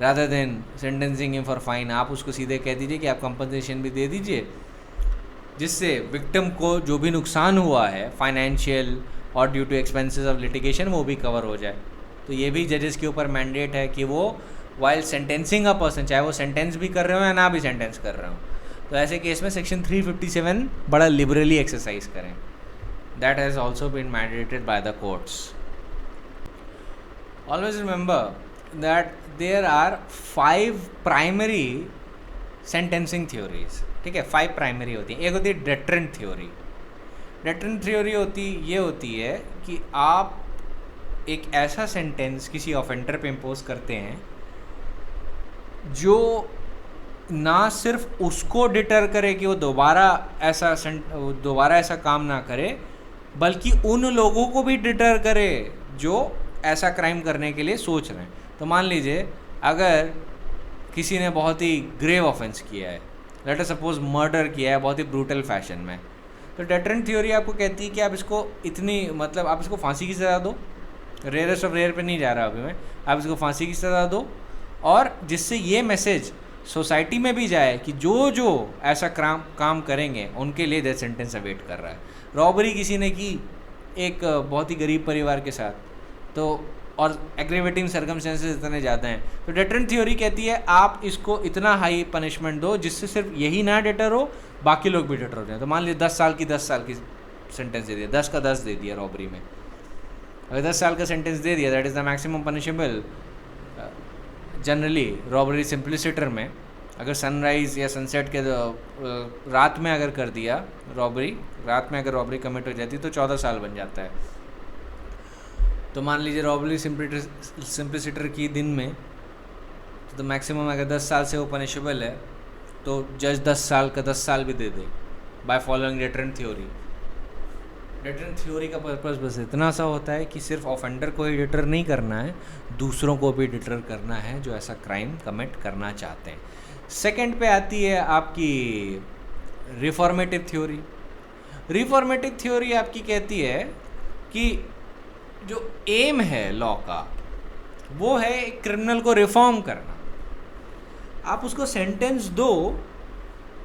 rather than sentencing him for fine. आप उसको सीधे कह दीजिए कि आप कंपनसेशन भी दे दीजिए, जिससे विक्टिम को जो भी नुकसान हुआ है फाइनेंशियल और due to expenses of litigation वो भी कवर हो जाए. तो ये भी जजेस के ऊपर मैंडेट है कि वो वाइल सेंटेंसिंग अ पर्सन, चाहे वो सेंटेंस भी कर रहे हो या ना भी सेंटेंस कर रहे हो, तो ऐसे केस में सेक्शन 357 बड़ा लिबरली एक्सरसाइज करें. That has also been mandated by the courts. Always remember that there are 5 primary sentencing theories. ठीक है, 5 प्राइमरी होती हैं. एक होती है डेटरेंट थ्योरी. डेटरेंट थ्योरी होती है कि आप एक ऐसा सेंटेंस किसी ऑफेंडर पे इम्पोज करते हैं जो ना सिर्फ उसको डिटर करे कि वो दोबारा ऐसा काम ना करे, बल्कि उन लोगों को भी डिटर करे जो ऐसा क्राइम करने के लिए सोच रहे हैं. तो मान लीजिए अगर किसी ने बहुत ही ग्रेव ऑफेंस किया है, लेट अस सपोज मर्डर किया है बहुत ही ब्रूटल फैशन में, तो डेटरेंट थ्योरी आपको कहती है कि आप इसको आप इसको फांसी की सज़ा दो. रेयरेस्ट ऑफ रेयर पे नहीं जा रहा अभी मैं, आप इसको फांसी की सज़ा दो, और जिससे ये मैसेज सोसाइटी में भी जाए कि जो ऐसा काम करेंगे उनके लिए डेथ सेंटेंस अवेट कर रहा है. रॉबरी किसी ने की एक बहुत ही गरीब परिवार के साथ, तो और एग्रेवेटिंग सर्कमस्टेंसेस इतने ज़्यादा हैं, तो डेटरेंट थ्योरी कहती है आप इसको इतना हाई पनिशमेंट दो जिससे सिर्फ यही ना डेटर हो, बाकी लोग भी डेटर हो जाए. तो मान लीजिए 10 साल की सेंटेंस दे दिया, 10 का 10 दे दिया रॉबरी में. अगर 10 साल का सेंटेंस दे दिया, that is the maximum punishable generally robbery simpliciter में. अगर सनराइज़ या सनसेट के रात में अगर कर दिया रात में अगर रॉबरी कमिट हो जाती तो 14 साल बन जाता है. तो मान लीजिए रॉबरी सिंप्लिसिटर की दिन में तो मैक्सिमम अगर 10 साल से वो पनिशेबल है तो जज 10 साल का 10 साल भी दे दे by following deterrent theory. Deterrent theory का पर्पस बस इतना सा होता है कि सिर्फ ऑफेंडर को ही डिटर नहीं करना है, दूसरों को भी डिटर करना है जो ऐसा क्राइम कमिट करना चाहते हैं। सेकंड पे आती है आपकी रिफॉर्मेटिव थ्योरी। रिफॉर्मेटिव थ्योरी आपकी कहती है कि जो एम है लॉ का वो है क्रिमिनल को रिफॉर्म करना। आप उसको सेंटेंस दो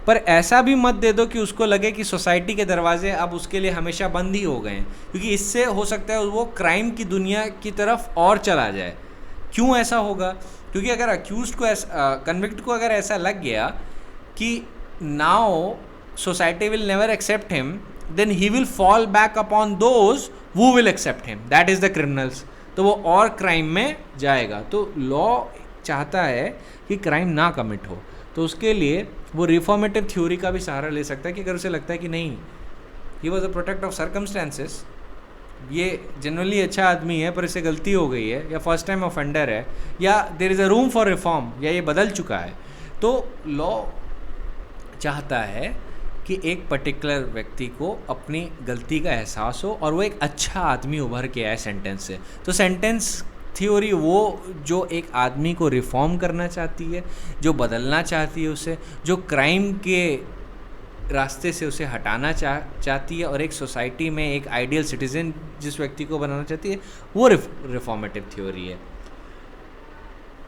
पर ऐसा भी मत दे दो कि उसको लगे कि सोसाइटी के दरवाजे अब उसके लिए हमेशा बंद ही हो गए हैं, क्योंकि इससे हो सकता है वो क्राइम की दुनिया की तरफ और चला जाए। क्यों ऐसा होगा? क्योंकि अगर अक्यूज्ड को कन्विक्ट को अगर ऐसा लग गया कि now society will never accept him, then he will fall back upon those who will accept him, that is the criminals. तो वो और क्राइम में जाएगा। तो लॉ चाहता है कि क्राइम ना कमिट हो, तो उसके लिए वो रिफॉर्मेटिव थ्योरी का भी सहारा ले सकता है कि अगर उसे लगता है कि नहीं, he was a product of circumstances, ये जनरली अच्छा आदमी है पर इससे गलती हो गई है, या फर्स्ट टाइम ऑफेंडर है, या there is a room for reform, या ये बदल चुका है, तो लॉ चाहता है कि एक पर्टिकुलर व्यक्ति को अपनी गलती का एहसास हो और वो एक अच्छा आदमी उभर के आए सेंटेंस से। तो सेंटेंस थ्योरी वो जो एक आदमी को रिफॉर्म करना चाहती है, जो बदलना चाहती है उसे, जो क्राइम के रास्ते से उसे हटाना चाहती है और एक सोसाइटी में एक आइडियल सिटीजन जिस व्यक्ति को बनाना चाहती है, वो रिफॉर्मेटिव थ्योरी है।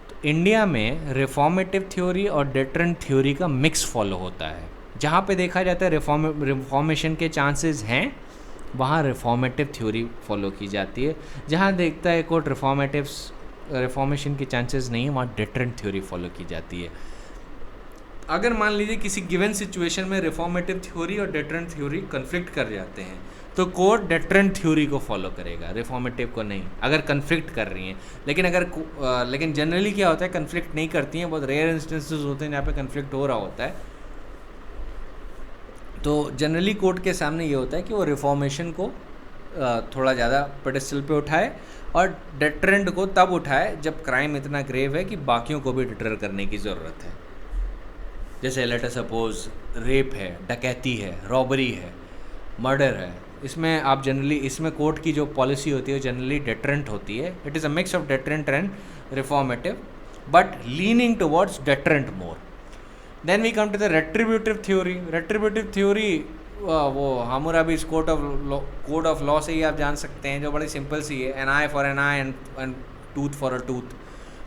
तो इंडिया में रिफॉर्मेटिव थ्योरी और डेटरेंट थ्योरी का मिक्स फॉलो होता है। जहाँ पे देखा जाता है रिफॉर्मेशन के चांसेस हैं, वहाँ रिफॉर्मेटिव थ्योरी फॉलो की जाती है। जहाँ देखता है कोर्ट रिफॉर्मेशन के चांसेस नहीं है, वहाँ डेटरेंट थ्योरी फॉलो की जाती है। अगर मान लीजिए किसी गिवन सिचुएशन में रिफॉर्मेटिव थ्योरी और डेटरेंट थ्योरी कन्फ्लिक्ट कर जाते हैं, तो कोर्ट डेटरेंट थ्योरी को फॉलो करेगा, रिफॉर्मेटिव को नहीं, अगर कन्फ्लिक्ट कर रही हैं। लेकिन जनरली क्या होता है, कन्फ्लिक्ट नहीं करती हैं, बहुत रेयर इंस्टेंसेस होते हैं जहाँ पे कन्फ्लिक्ट हो रहा होता है। तो जनरली कोर्ट के सामने ये होता है कि वो रिफॉर्मेशन को थोड़ा ज़्यादा पेडेस्टल पे उठाए और डेटरेंट को तब उठाए जब क्राइम इतना ग्रेव है कि बाकियों को भी डिटर करने की ज़रूरत है। जैसे लेट अस सपोज रेप है, डकैती है, रॉबरी है, मर्डर है, इसमें आप जनरली इसमें कोर्ट की जो पॉलिसी होती है जनरली डेटरेंट होती है। It is a mix of deterrent and reformative, but leaning towards deterrent more. Then we come to the retributive theory. Retributive theory वो हामुराबीज कोड ऑफ लॉ से ही आप जान सकते हैं, जो बड़ी सिंपल सी है, an eye for an eye and tooth for a tooth.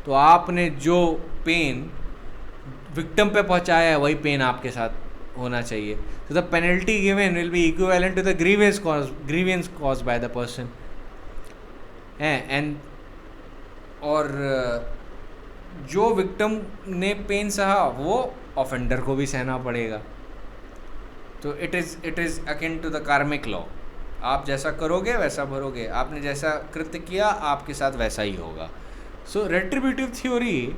तो आपने जो पेन विक्टिम पे पहुंचाया है वही पेन आपके साथ होना चाहिए। तो the penalty given will be equivalent to the grievance cause by the person and और जो विक्टिम ने पेन सहा वो ऑफेंडर को भी सहना पड़ेगा। तो it is akin to the karmic law. आप जैसा करोगे वैसा भरोगे, आपने जैसा कृत्य किया आपके साथ वैसा ही होगा। सो रेट्रीब्यूटिव थ्योरी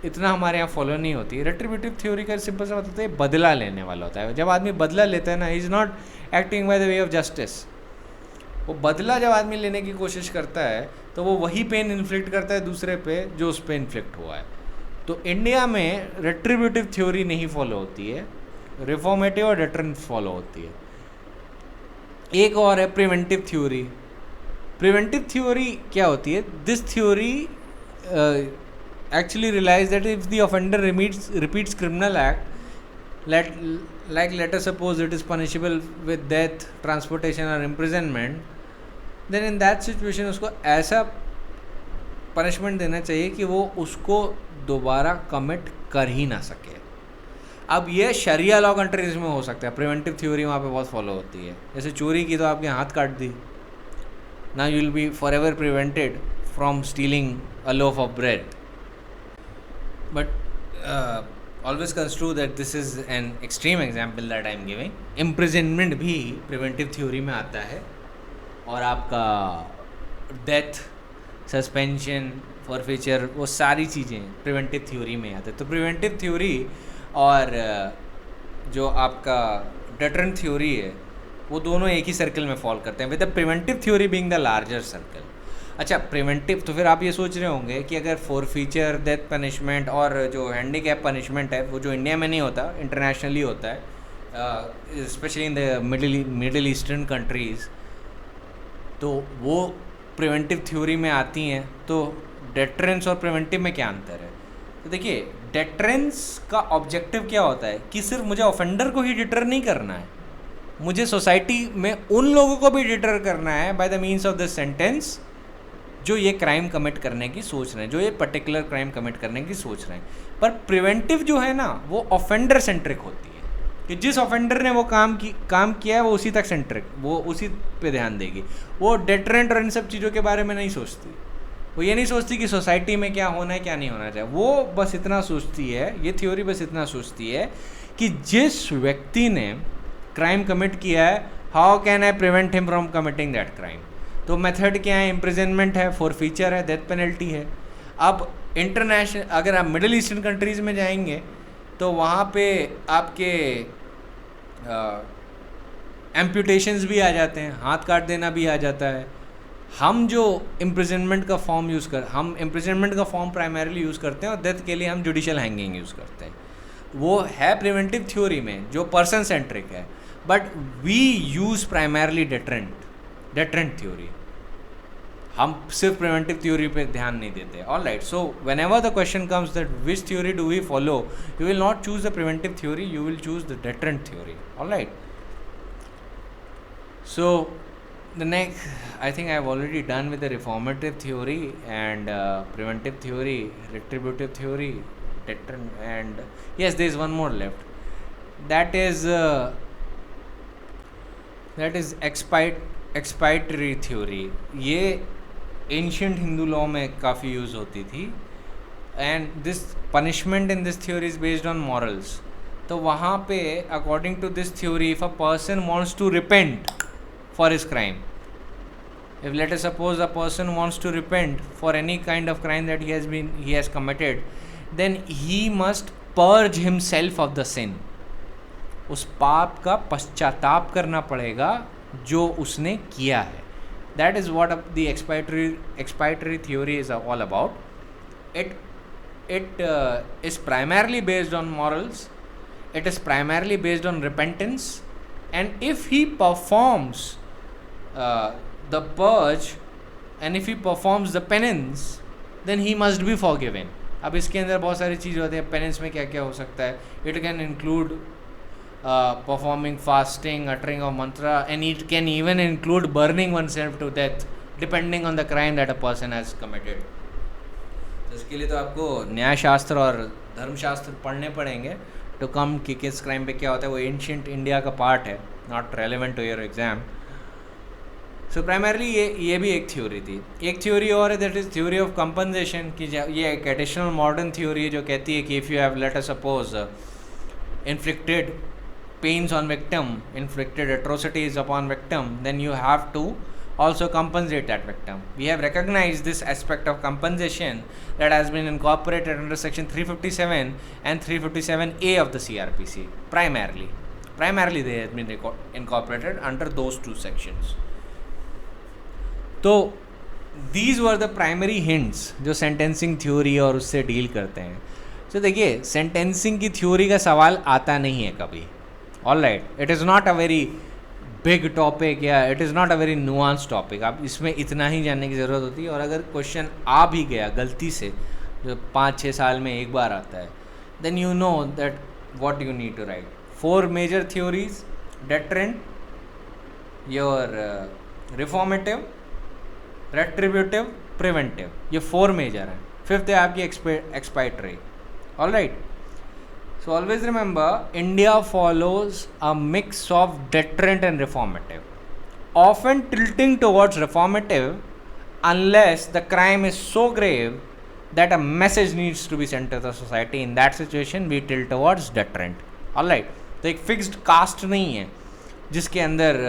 इतना हमारे यहाँ फॉलो नहीं होती है। रेट्रीब्यूटिव थ्योरी का सिंपल सा मतलब है बदला लेने वाला होता है। जब आदमी बदला लेता है ना, he is not acting by the way of justice. वो बदला जब आदमी लेने की कोशिश करता है तो वो वही पेन इन्फ्लिक्ट करता है दूसरे पे जो उस पे इन्फ्लिक्ट हुआ है। तो इंडिया में रेट्रीब्यूटिव थ्योरी नहीं फॉलो होती है, रिफॉर्मेटिव और डेटरेंट फॉलो होती है। एक और है प्रिवेंटिव थ्योरी। प्रिवेंटिव थ्योरी क्या होती है? This theory actually realize that if the offender repeats criminal act, let us suppose it is punishable with death, transportation or imprisonment, then in that situation उसको ऐसा punishment देना चाहिए कि वो उसको दोबारा commit कर ही ना सके। अब ये शरिया लॉ कंट्रीज में हो सकता है, प्रिवेंटिव थ्योरी वहाँ पे बहुत फॉलो होती है। जैसे चोरी की तो आपके हाथ काट दी, now you will be forever prevented from stealing a loaf of bread. But always construe that this is an extreme example that I am giving. Imprisonment भी preventive theory में आता है, और आपका death, suspension, forfeiture, वो सारी चीज़ें preventive theory में आते हैं। तो preventive theory और जो आपका deterrent theory है वो दोनों एक ही सर्कल में फॉल करते हैं, with the preventive theory being the larger circle. अच्छा, प्रिवेंटिव, तो फिर आप ये सोच रहे होंगे कि अगर फॉरफीचर, डेथ पनिशमेंट और जो हैंडीकैप पनिशमेंट है वो जो इंडिया में नहीं होता, इंटरनेशनली होता है, specially in the middle eastern countries, तो वो प्रिवेंटिव थ्योरी में आती हैं। तो डेटरेंस और प्रिवेंटिव में क्या अंतर है? तो देखिए, डेटरेंस का ऑब्जेक्टिव क्या होता है कि सिर्फ मुझे ऑफेंडर को ही डिटर नहीं करना है, मुझे सोसाइटी में उन लोगों को भी डिटर करना है by the means of this sentence जो ये क्राइम कमिट करने की सोच रहे हैं, जो ये पर्टिकुलर क्राइम कमिट करने की सोच रहे हैं। पर प्रिवेंटिव जो है ना, वो ऑफेंडर सेंट्रिक होती है कि जिस ऑफेंडर ने वो काम किया है वो उसी तक सेंट्रिक, वो उसी पे ध्यान देगी। वो डेटरेंट और इन सब चीज़ों के बारे में नहीं सोचती। वो ये नहीं सोचती कि सोसाइटी में क्या होना है क्या नहीं होना चाहिए। वो बस इतना सोचती है, ये थ्योरी बस इतना सोचती है कि जिस व्यक्ति ने क्राइम कमिट किया है, how can I prevent him from committing that crime. तो मेथड क्या है? इम्प्रिजनमेंट है, फॉरफीचर है, डेथ पेनल्टी है। अब इंटरनेशनल, अगर आप मिडिल ईस्टर्न कंट्रीज़ में जाएंगे तो वहाँ पे आपके एम्प्यूटेशंस भी आ जाते हैं, हाथ काट देना भी आ जाता है। हम जो इम्प्रिजनमेंट का फॉर्म प्राइमरीली यूज़ करते हैं और डेथ के लिए हम जुडिशियल हैंगिंग यूज़ करते हैं। वो है प्रिवेंटिव थ्योरी में जो पर्सन सेंट्रिक है, but we use primarily deterrent theory. हम सिर्फ प्रिवेंटिव थ्योरी पे ध्यान नहीं देते। All right, so whenever the question comes that which theory do we follow, you will not choose the preventive theory, you will choose the deterrent theory. All right, so the next, I think I've already done with the reformative theory and preventive theory, retributive theory, deterrent, and yes, there is one more left. That is expiatory theory. ये ancient Hindu law में काफ़ी use होती थी, and this punishment in this theory is based on morals. तो वहाँ पे according to this theory, if a person wants to repent for his crime, if let us suppose a person wants to repent for any kind of crime that he has committed, then he must purge himself of the sin. उस पाप का पश्चाताप करना पड़ेगा जो उसने किया है। That is what the expiatory theory is all about. It is primarily based on morals. It is primarily based on repentance, and if he performs the purge and if he performs the penance, then he must be forgiven. अब इसके अंदर बहुत सारी चीज़ होती है। Penance में क्या क्या हो सकता है? It can include performing fasting, uttering of mantra, and it can even include burning oneself to death depending on the crime that a person has committed. तो इसके लिए तो आपको न्याय शास्त्र और धर्मशास्त्र पढ़ने पड़ेंगे तो कम कि किस क्राइम पे क्या होता है। वो एंशिएंट इंडिया का पार्ट है, not relevant to your exam. So primarily ये भी एक थ्योरी थी। एक थ्योरी और है, that is theory of compensation, कि ये एक एडिशनल मॉडर्न थ्योरी है जो कहती है कि if you have let us suppose inflicted pains on victim, inflicted atrocities upon victim, then you have to also compensate that victim. We have recognized this aspect of compensation that has been incorporated under section 357 and 357A of the CRPC. Primarily they have been incorporated under those two sections. तो these were the primary hints जो sentencing theory और उससे deal करते हैं। तो देखिए, sentencing की theory का सवाल आता नहीं है कभी। All right, it is not a very big topic या it is not a very nuance topic. आप इसमें इतना ही जानने की ज़रूरत होती है। और अगर क्वेश्चन आ भी गया गलती से, जो 5-6 साल में एक बार आता है, then you know that what you need to write. 4 major theories, deterrent, your reformative, retributive, preventive, ये 4 मेजर हैं। 5th है आपकी expiatory. All right, so always remember, India follows a mix of deterrent and reformative, often tilting towards reformative unless the crime is so grave that a message needs to be sent to the society. In that situation we tilt towards deterrent. all right, तो एक fixed caste नहीं है जिसके अंदर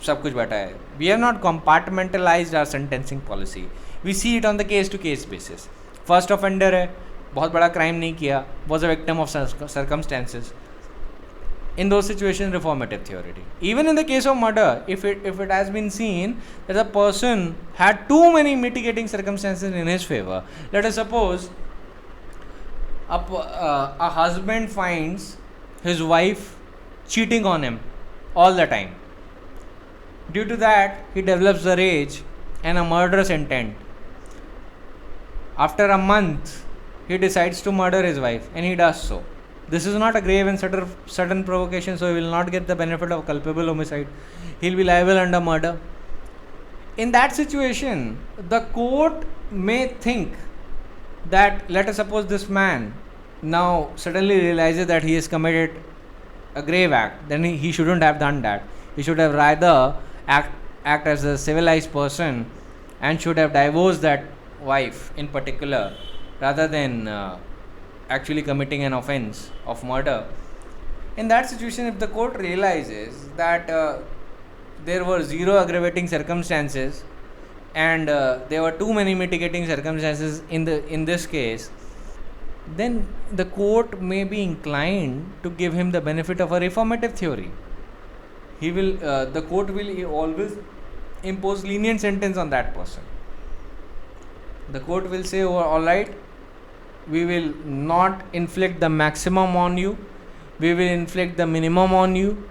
सब कुछ बैठा है। we have not compartmentalized our sentencing policy. we see it on the case to case basis. first offender है, बहुत बड़ा क्राइम नहीं किया, was a victim of circumstances, in those situations, reformative theory. Even in the case of murder, if it has been seen that the person had too many mitigating circumstances in his favor, let us suppose a husband finds his wife cheating on him all the time. Due to that, he develops the rage and a murderous intent. After a month, he decides to murder his wife, and he does so. This is not a grave and sudden provocation, so he will not get the benefit of culpable homicide. He will be liable under murder. In that situation, the court may think that, let us suppose this man now suddenly realizes that he has committed a grave act, then he shouldn't have done that. He should have rather act as a civilized person and should have divorced that wife in particular, rather than actually committing an offense of murder. In that situation, if the court realizes that there were zero aggravating circumstances and there were too many mitigating circumstances in this case, then the court may be inclined to give him the benefit of a reformative theory. The court will always impose lenient sentence on that person. The court will say, oh, all right, we will not inflict the maximum on you, we will inflict the minimum on you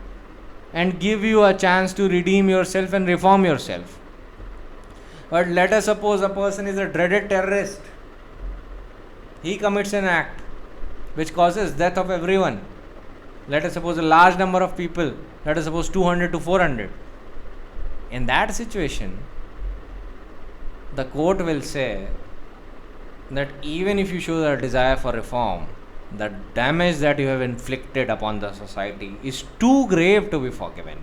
and give you a chance to redeem yourself and reform yourself. But let us suppose a person is a dreaded terrorist. He commits an act which causes death of everyone. Let us suppose a large number of people, let us suppose 200 to 400. In that situation, the court will say that even if you show a desire for reform, the damage that you have inflicted upon the society is too grave to be forgiven.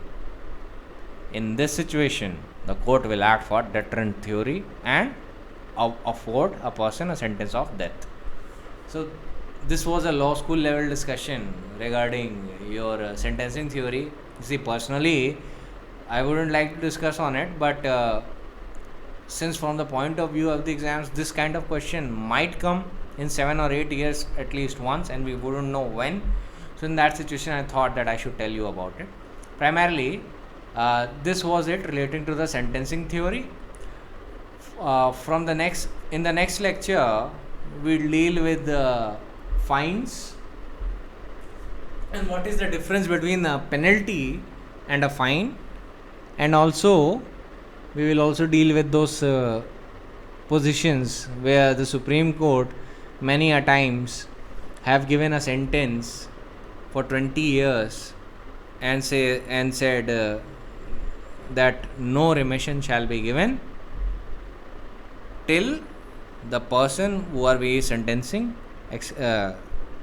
In this situation, the court will act for deterrent theory and afford a person a sentence of death. So this was a law school level discussion regarding your sentencing theory. See, personally, I wouldn't like to discuss on it, but since from the point of view of the exams, this kind of question might come in 7 or 8 years at least once, and we wouldn't know when. So in that situation, I thought that I should tell you about it. Primarily, this was it relating to the sentencing theory. In the next lecture, we'll deal with the fines and what is the difference between a penalty and a fine, and also we will also deal with those positions where the Supreme Court many a times have given a sentence for 20 years and said that no remission shall be given till the person who are we sentencing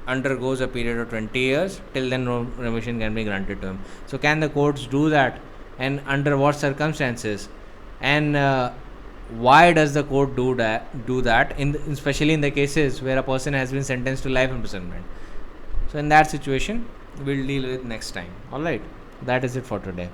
undergoes a period of 20 years. Till then no remission can be granted to him. So can the courts do that, and under what circumstances, and why does the court do that especially in the cases where a person has been sentenced to life imprisonment? So in that situation, we'll deal with next time. Alright, that is it for today.